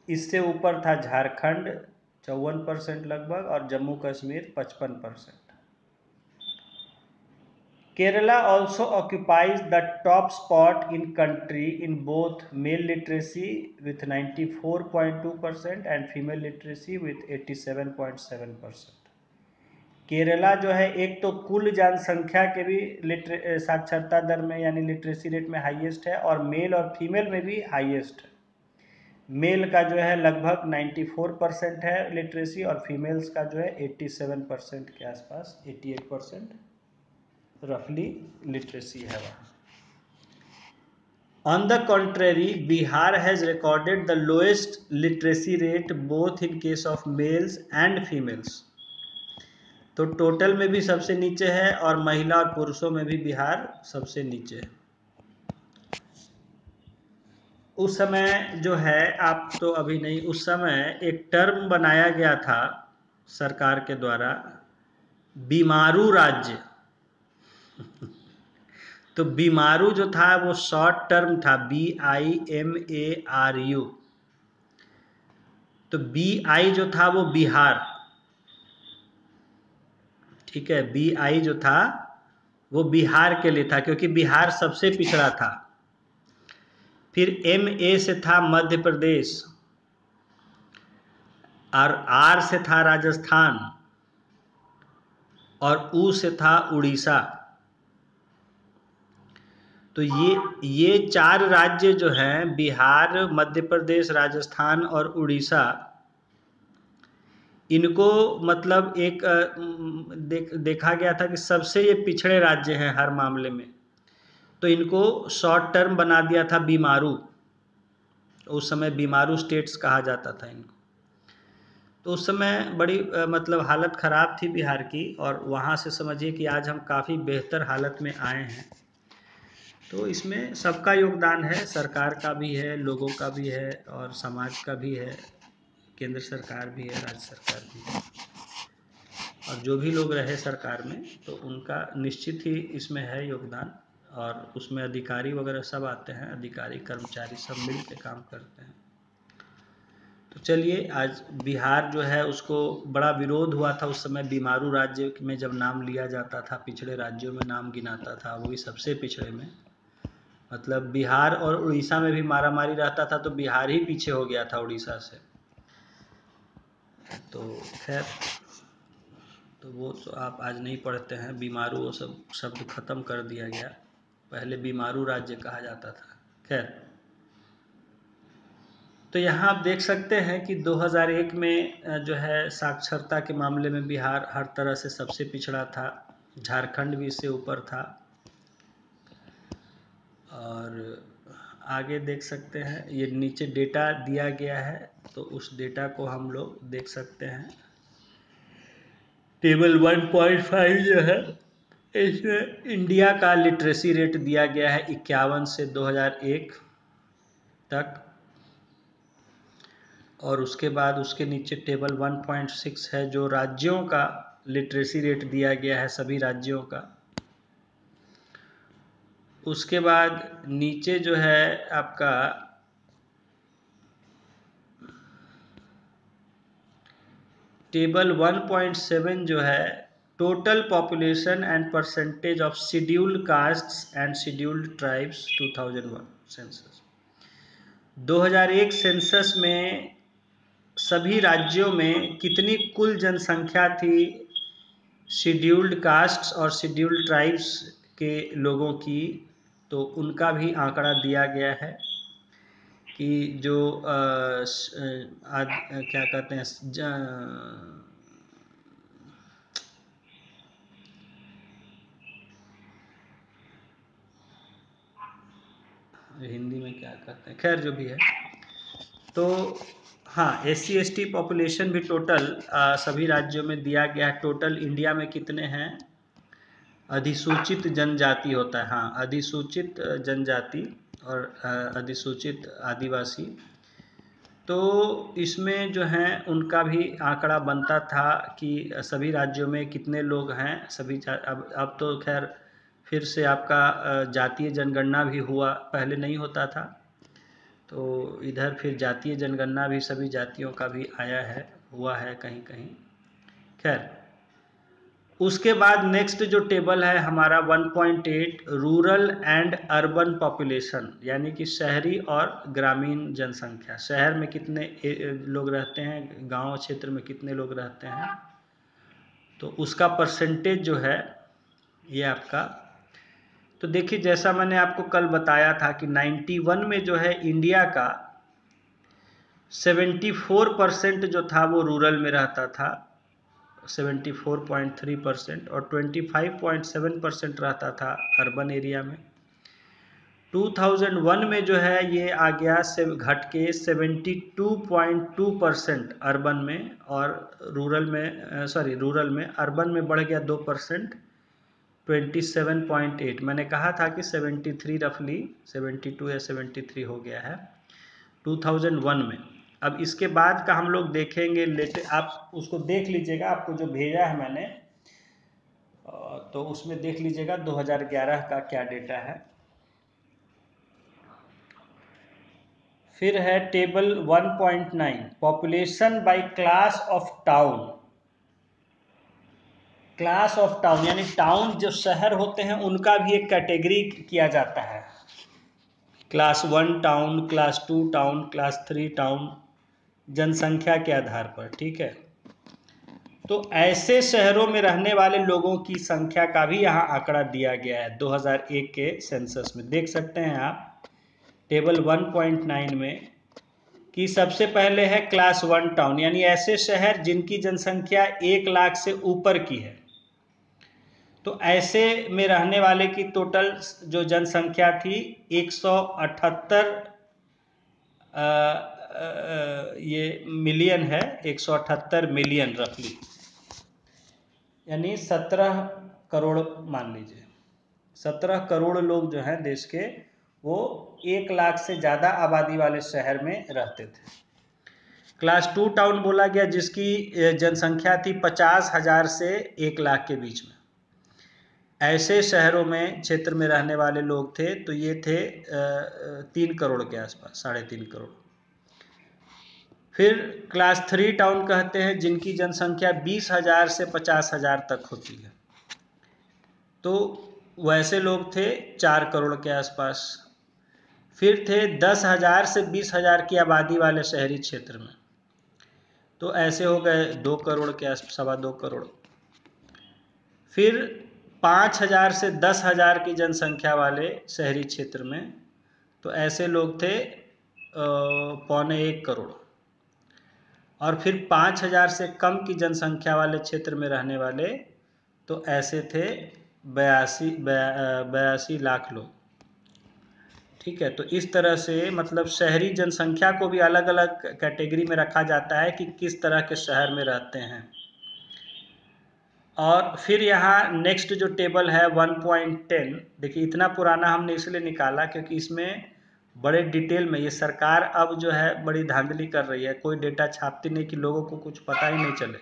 इससे ऊपर था झारखंड 54% लगभग, और Jammu Kashmir 55%। Kerala also occupies the top spot in country in both male literacy with 94.2% and female literacy with 87.7%। Kerala जो है एक तो कुल जनसंख्या के भी साक्षरता दर में यानी लिटरेसी रेट में हाईएस्ट है, और मेल और फीमेल में भी हाईएस्ट है। मेल का जो है लगभग 94% है लिटरेसी, और फीमेल्स का जो है 87% के आसपास, 88% रफली लिटरेसी है वहाँ। On the contrary, Bihar has recorded the lowest literacy rate both in case of males and females। तो टोटल में भी सबसे नीचे है और महिला और पुरुषों में भी बिहार सबसे नीचे है। उस समय जो है, आप तो अभी नहीं, उस समय एक टर्म बनाया गया था सरकार के द्वारा, बीमारू राज्य। तो बीमारू जो था वो शॉर्ट टर्म था, BIMARU। तो BI जो था वो बिहार, ठीक है, BI जो था वो बिहार के लिए था क्योंकि बिहार सबसे पिछड़ा था। फिर MA से था मध्य प्रदेश, और R से था राजस्थान, और U से था उड़ीसा। तो ये 4 राज्य जो हैं, बिहार, मध्य प्रदेश, राजस्थान और उड़ीसा, इनको मतलब एक देखा गया था कि सबसे ये पिछड़े राज्य हैं हर मामले में, तो इनको शॉर्ट टर्म बना दिया था बीमारू। उस समय बीमारू स्टेट्स कहा जाता था इनको। तो उस समय बड़ी मतलब हालत ख़राब थी बिहार की, और वहाँ से समझिए कि आज हम काफ़ी बेहतर हालत में आए हैं। तो इसमें सबका योगदान है, सरकार का भी है, लोगों का भी है, और समाज का भी है, केंद्र सरकार भी है, राज्य सरकार भी है, और जो भी लोग रहे सरकार में तो उनका निश्चित ही इसमें है योगदान। और उसमें अधिकारी वगैरह सब आते हैं, अधिकारी कर्मचारी सब मिल के काम करते हैं। तो चलिए, आज बिहार जो है उसको बड़ा विरोध हुआ था उस समय, बीमारू राज्य में जब नाम लिया जाता था, पिछड़े राज्यों में नाम गिनाता था, वो भी सबसे पिछड़े में। मतलब बिहार और उड़ीसा में भी मारामारी रहता था, तो बिहार ही पीछे हो गया था उड़ीसा से। तो खैर, तो वो तो आप आज नहीं पढ़ते हैं, बीमारू वो सब शब्द ख़त्म कर दिया गया, पहले बीमारू राज्य कहा जाता था। खैर, तो यहाँ आप देख सकते हैं कि 2001 में जो है साक्षरता के मामले में बिहार हर तरह से सबसे पिछड़ा था, झारखंड भी इससे ऊपर था। और आगे देख सकते हैं, ये नीचे डेटा दिया गया है, तो उस डेटा को हम लोग देख सकते हैं। टेबल 1.5 जो है, इसमें इंडिया का लिटरेसी रेट दिया गया है 51 से 2001 तक, और उसके बाद उसके नीचे टेबल 1.6 है जो राज्यों का लिटरेसी रेट दिया गया है, सभी राज्यों का। उसके बाद नीचे जो है आपका टेबल 1.7 जो है, total population and percentage of scheduled castes and scheduled tribes 2001 census. 2001 census में सभी राज्यों में कितनी कुल जनसंख्या थी शेड्यूल्ड कास्ट्स और शेड्यूल्ड ट्राइब्स के लोगों की, तो उनका भी आंकड़ा दिया गया है। कि जो क्या कहते हैं हिंदी में क्या कहते हैं, खैर जो भी है। तो हाँ, SC/ST पॉपुलेशन भी टोटल सभी राज्यों में दिया गया है। टोटल इंडिया में कितने हैं? अधिसूचित जनजाति होता है, हाँ, अधिसूचित जनजाति और अधिसूचित आदिवासी। तो इसमें जो है उनका भी आंकड़ा बनता था कि सभी राज्यों में कितने लोग हैं। सभी अब तो खैर फिर से आपका जातीय जनगणना भी हुआ, पहले नहीं होता था। तो इधर फिर जातीय जनगणना भी सभी जातियों का भी आया है, हुआ है कहीं कहीं। खैर, उसके बाद नेक्स्ट जो टेबल है हमारा 1.8 रूरल एंड अर्बन पॉपुलेशन, यानी कि शहरी और ग्रामीण जनसंख्या। शहर में कितने लोग रहते हैं, गांव क्षेत्र में कितने लोग रहते हैं, तो उसका परसेंटेज जो है ये आपका। तो देखिए, जैसा मैंने आपको कल बताया था कि 91 में जो है इंडिया का 74% जो था वो रूरल में रहता था, 74.3%, और 25.7% रहता था अर्बन एरिया में। 2001 में जो है ये आ गया से घट के 72.2% अर्बन में, और रूरल में अर्बन में बढ़ गया 2%, 27.8। मैंने कहा था कि 73 रफली 72 या 73 हो गया है 2001 में। अब इसके बाद का हम लोग देखेंगे, आप उसको देख लीजिएगा, आपको जो भेजा है मैंने तो उसमें देख लीजिएगा 2011 का क्या डेटा है। फिर है table 1.9 population bye class of town. Class of town यानी टाउन जो शहर होते हैं उनका भी एक कैटेगरी किया जाता है, class 1 town, class 2 town, class 3 town, जनसंख्या के आधार पर। ठीक है, तो ऐसे शहरों में रहने वाले लोगों की संख्या का भी यहाँ आंकड़ा दिया गया है 2001 के सेंसस में। देख सकते हैं आप टेबल 1.9 में कि सबसे पहले है क्लास 1 टाउन, यानी ऐसे शहर जिनकी जनसंख्या 1 लाख से ऊपर की है। तो ऐसे में रहने वाले की टोटल जो जनसंख्या थी 178 ये मिलियन है, 178 मिलियन रफली, यानी 17 करोड़ मान लीजिए। 17 करोड़ लोग जो हैं देश के, वो 1 लाख से ज़्यादा आबादी वाले शहर में रहते थे। क्लास 2 टाउन बोला गया जिसकी जनसंख्या थी 50,000 से 1 लाख के बीच में। ऐसे शहरों में क्षेत्र में रहने वाले लोग थे, तो ये थे 3 करोड़ के आसपास, 3.5 करोड़। फिर क्लास 3 टाउन कहते हैं जिनकी जनसंख्या 20,000 से 50,000 तक होती है, तो वैसे लोग थे 4 करोड़ के आसपास। फिर थे 10,000 से 20,000 की आबादी वाले शहरी क्षेत्र में, तो ऐसे हो गए 2 करोड़ के आसपास, 2.25 करोड़। फिर 5,000 से 10,000 की जनसंख्या वाले शहरी क्षेत्र में, तो ऐसे लोग थे 1.25 करोड़। और फिर 5,000 से कम की जनसंख्या वाले क्षेत्र में रहने वाले, तो ऐसे थे 82 लाख लोग। ठीक है, तो इस तरह से मतलब शहरी जनसंख्या को भी अलग अलग कैटेगरी में रखा जाता है कि किस तरह के शहर में रहते हैं। और फिर यहाँ नेक्स्ट जो टेबल है 1.10, देखिए इतना पुराना हमने इसलिए निकाला क्योंकि इसमें बड़े डिटेल में ये सरकार अब जो है बड़ी धांधली कर रही है, कोई डेटा छापती नहीं कि लोगों को कुछ पता ही नहीं चले।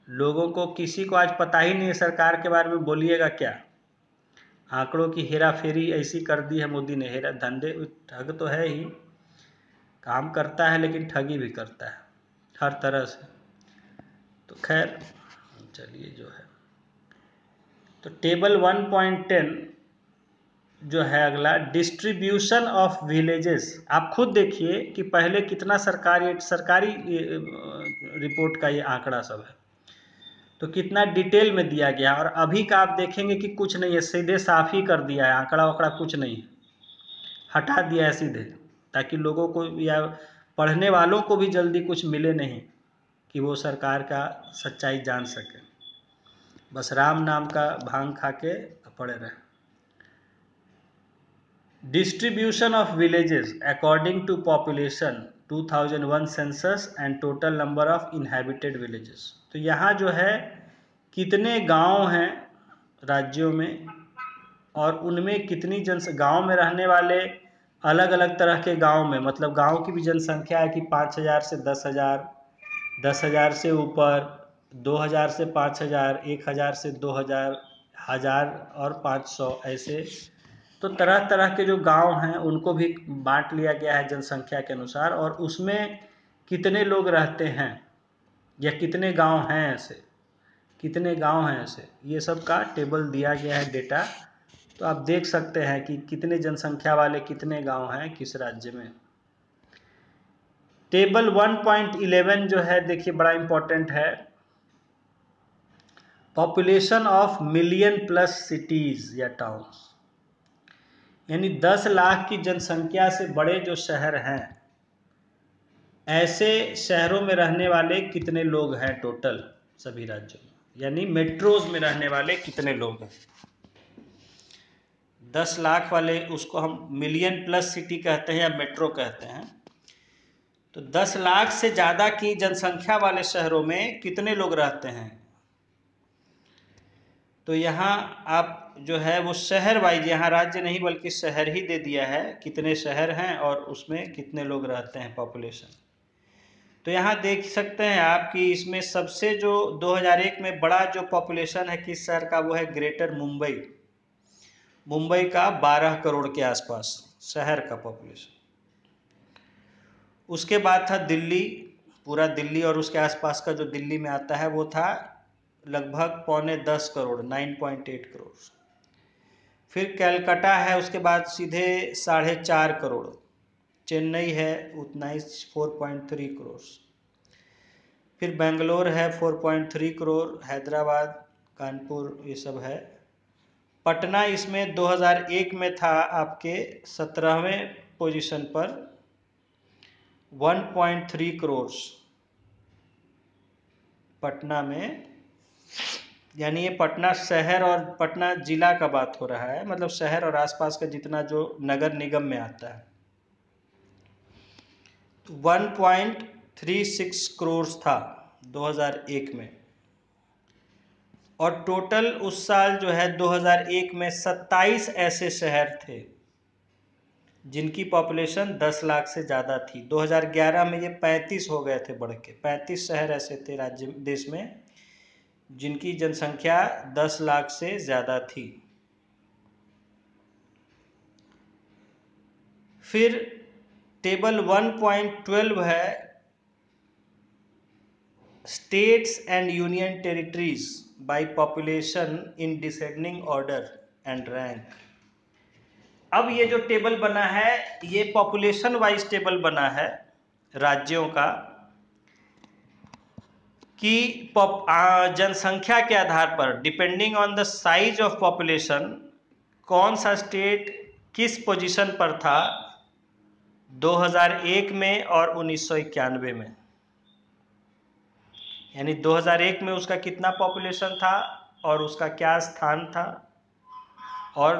लोगों को किसी को आज पता ही नहीं है सरकार के बारे में, बोलिएगा क्या। आंकड़ों की हेरा फेरी ऐसी कर दी है मोदी ने, हेरा धंधे, ठग तो है ही, काम करता है लेकिन ठगी भी करता है हर तरह से। तो खैर चलिए जो है, तो टेबल 1.10 जो है अगला, डिस्ट्रीब्यूशन ऑफ विलेजेस। आप खुद देखिए कि पहले कितना सरकारी रिपोर्ट का ये आंकड़ा सब है, तो कितना डिटेल में दिया गया। और अभी का आप देखेंगे कि कुछ नहीं है, सीधे साफ ही कर दिया है, आंकड़ा वाकड़ा कुछ नहीं है, हटा दिया है सीधे। ताकि लोगों को या पढ़ने वालों को भी जल्दी कुछ मिले नहीं, कि वो सरकार का सच्चाई जान सके, बस राम नाम का भांग खा के पड़े रहे। Distribution of villages according to population 2001 census and total number of inhabited villages. तो यहाँ जो है कितने गांव हैं राज्यों में, और उनमें कितनी गांव में रहने वाले अलग अलग तरह के गांव में, मतलब गांव की भी जनसंख्या है कि 5000 से 10,000, 10,000 से ऊपर, 2000 से 5000, 1000 से 2000, 1000 और 500, ऐसे। तो तरह तरह के जो गांव हैं उनको भी बांट लिया गया है जनसंख्या के अनुसार, और उसमें कितने लोग रहते हैं या कितने गांव हैं ऐसे, कितने गांव हैं ऐसे, ये सब का टेबल दिया गया है डेटा। तो आप देख सकते हैं कि कितने जनसंख्या वाले कितने गांव हैं किस राज्य में। टेबल 1.11 जो है देखिए बड़ा इंपॉर्टेंट है, population of million plus cities या टाउन्स, यानी 10 लाख की जनसंख्या से बड़े जो शहर हैं, ऐसे शहरों में रहने वाले कितने लोग हैं टोटल सभी राज्यों में, यानी मेट्रोज में रहने वाले कितने लोग हैं। 10 लाख वाले उसको हम मिलियन प्लस सिटी कहते हैं या मेट्रो कहते हैं। तो 10 लाख से ज़्यादा की जनसंख्या वाले शहरों में कितने लोग रहते हैं। तो यहाँ आप जो है वो शहर वाइज, यहाँ राज्य नहीं बल्कि शहर ही दे दिया है, कितने शहर हैं और उसमें कितने लोग रहते हैं पॉपुलेशन। तो यहाँ देख सकते हैं आप कि इसमें सबसे जो 2001 में बड़ा जो पॉपुलेशन है किस शहर का, वो है ग्रेटर मुंबई। मुंबई का 12 करोड़ के आसपास शहर का पॉपुलेशन। उसके बाद था दिल्ली, पूरा दिल्ली और उसके आसपास का जो दिल्ली में आता है वो था लगभग 9.25 करोड़, 9.8 करोड़। फिर कलकत्ता है, उसके बाद सीधे 4.5 करोड़। चेन्नई है उतना ही 4.3 करोड़। फिर बेंगलोर है 4.3 करोड़, हैदराबाद, कानपुर, ये सब है। पटना इसमें 2001 में था आपके 17वें पोजीशन पर, 1.3 करोड़ पटना में। यानी ये पटना शहर और पटना जिला का बात हो रहा है, मतलब शहर और आसपास का जितना जो नगर निगम में आता है। 1.36 करोड़ था 2001 में, और टोटल उस साल जो है 2001 में 27 ऐसे शहर थे जिनकी पॉपुलेशन 10 लाख से ज़्यादा थी। 2011 में ये 35 हो गए थे बढ़ के, 35 शहर ऐसे थे राज्य देश में जिनकी जनसंख्या 10 लाख से ज़्यादा थी। फिर टेबल 1.12 है states and union territories by population in descending order and rank. अब ये जो टेबल बना है ये पॉपुलेशन वाइज टेबल बना है राज्यों का, कि जनसंख्या के आधार पर depending on the size of population कौन सा स्टेट किस पोजीशन पर था 2001 में और 1991 में। यानी 2001 में उसका कितना पॉपुलेशन था और उसका क्या स्थान था, और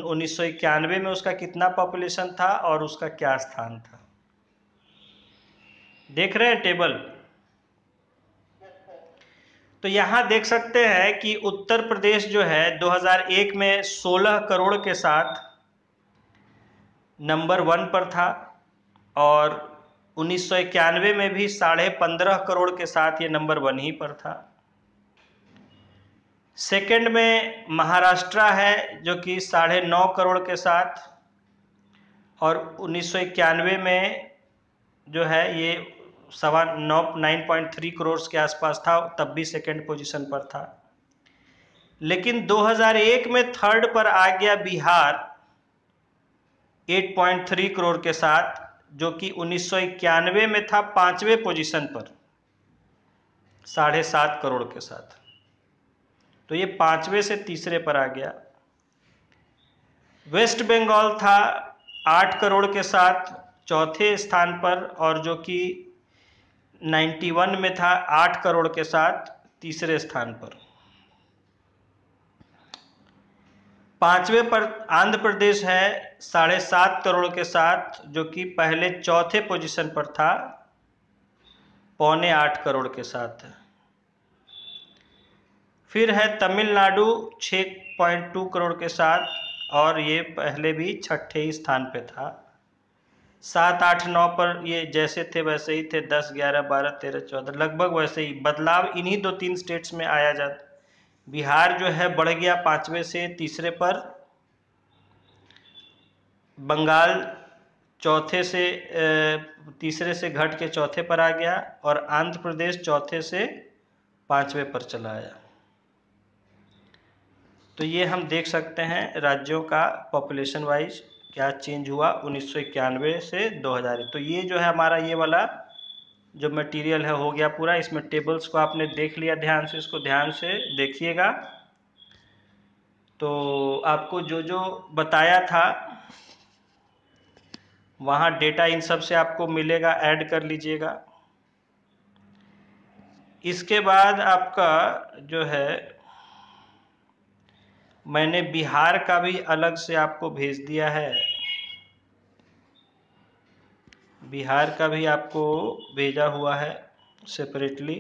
1991 में उसका कितना पॉपुलेशन था और उसका क्या स्थान था। देख रहे हैं टेबल। तो यहाँ देख सकते हैं कि उत्तर प्रदेश जो है 2001 में 16 करोड़ के साथ नंबर 1 पर था, और 1991 में भी 15.5 करोड़ के साथ ये नंबर 1 ही पर था। सेकंड में महाराष्ट्र है जो कि 9.5 करोड़ के साथ, और 1991 में जो है ये 9.3 करोड़ के आसपास था, तब भी सेकंड पोजीशन पर था। लेकिन 2001 में थर्ड पर आ गया बिहार 8.3 करोड़ के साथ, जो कि 1991 में था 5वें पोजीशन पर 7.5 करोड़ के साथ। तो ये 5वें से तीसरे पर आ गया। वेस्ट बंगाल था 8 करोड़ के साथ चौथे स्थान पर, और जो कि 91 में था 8 करोड़ के साथ तीसरे स्थान पर। 5वें पर आंध्र प्रदेश है 7.5 करोड़ के साथ, जो कि पहले चौथे पोजीशन पर था 7.25 करोड़ के साथ। फिर है तमिलनाडु 6.2 करोड़ के साथ, और ये पहले भी छठे ही स्थान पे था। 7, 8, 9 पर ये जैसे थे वैसे ही थे, 10, 11, 12, 13, 14 लगभग वैसे ही। बदलाव इन्हीं 2-3 स्टेट्स में आया जाता। बिहार जो है बढ़ गया 5वें से तीसरे पर, बंगाल चौथे से तीसरे से घट के चौथे पर आ गया, और आंध्र प्रदेश चौथे से 5वें पर चला आया। तो ये हम देख सकते हैं राज्यों का पॉपुलेशन वाइज क्या चेंज हुआ 1991 से 2000। तो ये जो है हमारा ये वाला जो मटेरियल है हो गया पूरा। इसमें टेबल्स को आपने देख लिया ध्यान से, इसको ध्यान से देखिएगा। तो आपको जो जो बताया था वहाँ डेटा इन सब से आपको मिलेगा, ऐड कर लीजिएगा। इसके बाद आपका जो है मैंने बिहार का भी अलग से आपको भेज दिया है, बिहार का भी आपको भेजा हुआ है सेपरेटली।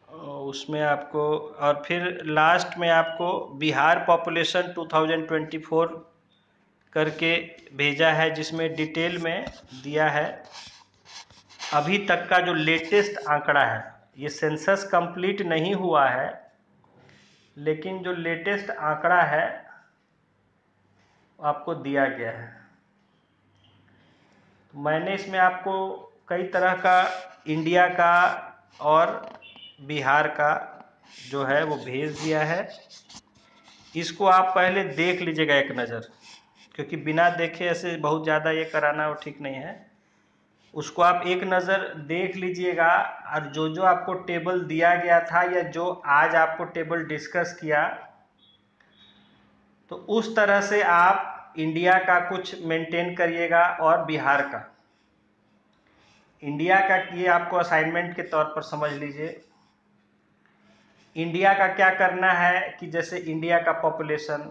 उसमें आपको, और फिर लास्ट में आपको बिहार पॉपुलेशन 2024 करके भेजा है, जिसमें डिटेल में दिया है अभी तक का जो लेटेस्ट आंकड़ा है। ये सेंसस कंप्लीट नहीं हुआ है, लेकिन जो लेटेस्ट आंकड़ा है आपको दिया गया है। मैंने इसमें आपको कई तरह का इंडिया का और बिहार का जो है वो भेज दिया है। इसको आप पहले देख लीजिएगा एक नज़र, क्योंकि बिना देखे ऐसे बहुत ज़्यादा ये कराना वो ठीक नहीं है। उसको आप एक नज़र देख लीजिएगा, और जो जो आपको टेबल दिया गया था या जो आज आपको टेबल डिस्कस किया, तो उस तरह से आप इंडिया का कुछ मेंटेन करिएगा और बिहार का। इंडिया का ये आपको असाइनमेंट के तौर पर समझ लीजिए। इंडिया का क्या करना है कि जैसे इंडिया का पॉपुलेशन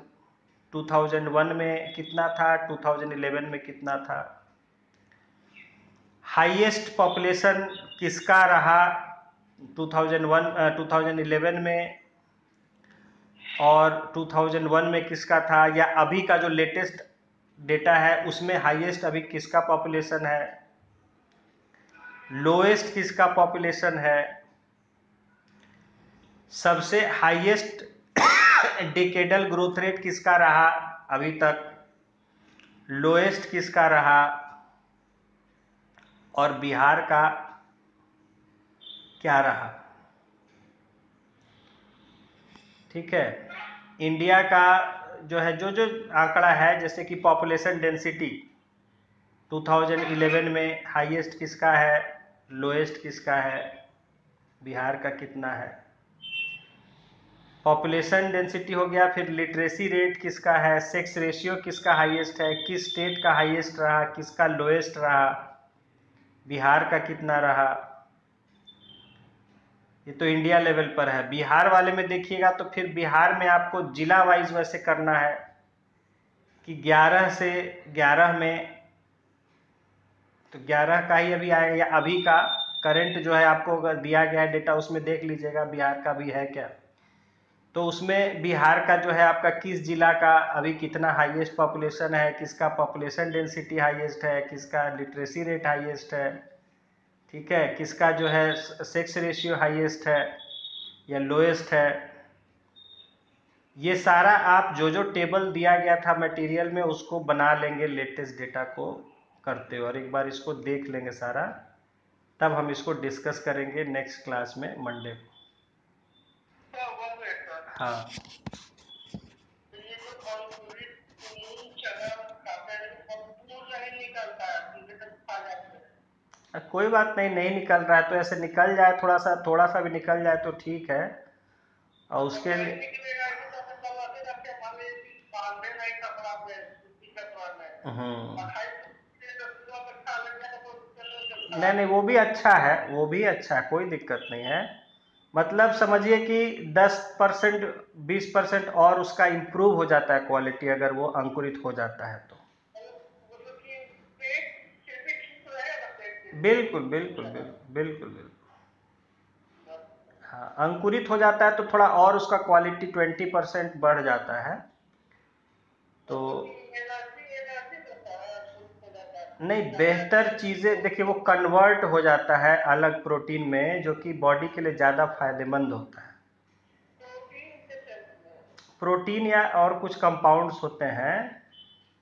2001 में कितना था, 2011 में कितना था, हाईएस्ट पॉपुलेशन किसका रहा 2011 में, और 2001 में किसका था, या अभी का जो लेटेस्ट डेटा है उसमें हाईएस्ट अभी किसका पॉपुलेशन है, लोएस्ट किसका पॉपुलेशन है, सबसे हाईएस्ट डिकेडल ग्रोथ रेट किसका रहा अभी तक, लोएस्ट किसका रहा, और बिहार का क्या रहा। ठीक है, इंडिया का जो है जो जो आंकड़ा है, जैसे कि पॉपुलेशन डेंसिटी 2011 में हाईएस्ट किसका है, लोएस्ट किसका है, बिहार का कितना है। पॉपुलेशन डेंसिटी हो गया, फिर लिटरेसी रेट किसका है, सेक्स रेशियो किसका हाईएस्ट है, किस स्टेट का हाईएस्ट रहा, किसका लोएस्ट रहा, बिहार का कितना रहा। ये तो इंडिया लेवल पर है। बिहार वाले में देखिएगा तो फिर बिहार में आपको जिला वाइज वैसे करना है कि 11 से 11 में, तो 11 का ही अभी आएगा, या अभी का करंट जो है आपको अगर दिया गया डेटा उसमें देख लीजिएगा बिहार का भी है क्या। तो उसमें बिहार का जो है आपका किस जिला का अभी कितना हाईएस्ट पॉपुलेशन है, किसका पॉपुलेशन डेंसिटी हाईएस्ट है, किसका लिटरेसी रेट हाईएस्ट है, ठीक है, किसका जो है सेक्स रेशियो हाईएस्ट है या लोएस्ट है। ये सारा आप जो जो टेबल दिया गया था मटेरियल में उसको बना लेंगे लेटेस्ट डेटा को करते हुए, और एक बार इसको देख लेंगे सारा, तब हम इसको डिस्कस करेंगे नेक्स्ट क्लास में मंडे को। हाँ, ये जो कंक्रीट चना नहीं निकलता है, खा जाते हैं। कोई बात नहीं, नहीं निकल रहा है तो ऐसे निकल जाए, थोड़ा सा भी निकल जाए तो ठीक है। और उसके लिए निकलेगा तो फिर दबा के रखे, मान लीजिए बांधे नहीं कपड़ा पे, सूती कपड़ा में नहीं नहीं, वो भी अच्छा है, वो भी अच्छा है, कोई दिक्कत नहीं है। मतलब समझिए कि 10% 20% और उसका इम्प्रूव हो जाता है क्वालिटी, अगर वो अंकुरित हो जाता है तो। बिल्कुल बिल्कुल बिल्कुल बिल्कुल बिल्कुल। हाँ, अंकुरित हो जाता है तो थोड़ा और उसका क्वालिटी 20% बढ़ जाता है तो। नहीं, बेहतर चीज़ें देखिए वो कन्वर्ट हो जाता है अलग प्रोटीन में, जो कि बॉडी के लिए ज़्यादा फायदेमंद होता है। प्रोटीन या और कुछ कंपाउंड्स होते हैं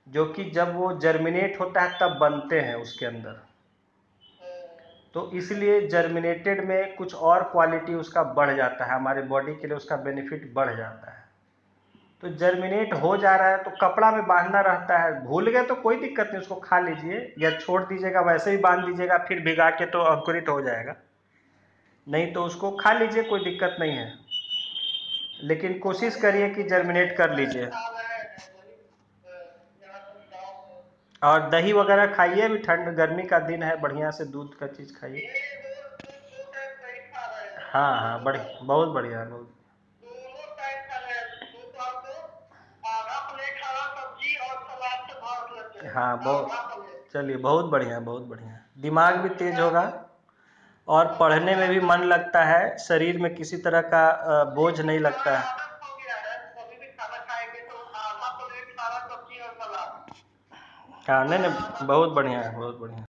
जो कि जब वो जर्मिनेट होता है तब बनते हैं उसके अंदर, तो इसलिए जर्मिनेटेड में कुछ और क्वालिटी उसका बढ़ जाता है, हमारे बॉडी के लिए उसका बेनिफिट बढ़ जाता है। तो जर्मिनेट हो जा रहा है तो कपड़ा में बांधना रहता है, भूल गए तो कोई दिक्कत नहीं, उसको खा लीजिए या छोड़ दीजिएगा, वैसे ही बांध दीजिएगा फिर भिगा के तो अंकुरित हो जाएगा, नहीं तो उसको खा लीजिए, कोई दिक्कत नहीं है, लेकिन कोशिश करिए कि जर्मिनेट कर लीजिए। और दही वगैरह खाइए, अभी ठंड गर्मी का दिन है, बढ़िया से दूध का चीज़ खाइए। हाँ हाँ, बढ़िया, बहुत बढ़िया है, बहुत। हाँ बहुत, चलिए बहुत बढ़िया बहुत बढ़िया, दिमाग भी तेज होगा और पढ़ने में भी मन लगता है, शरीर में किसी तरह का बोझ नहीं लगता है। हाँ नहीं नहीं, बहुत बढ़िया है, बहुत बढ़िया।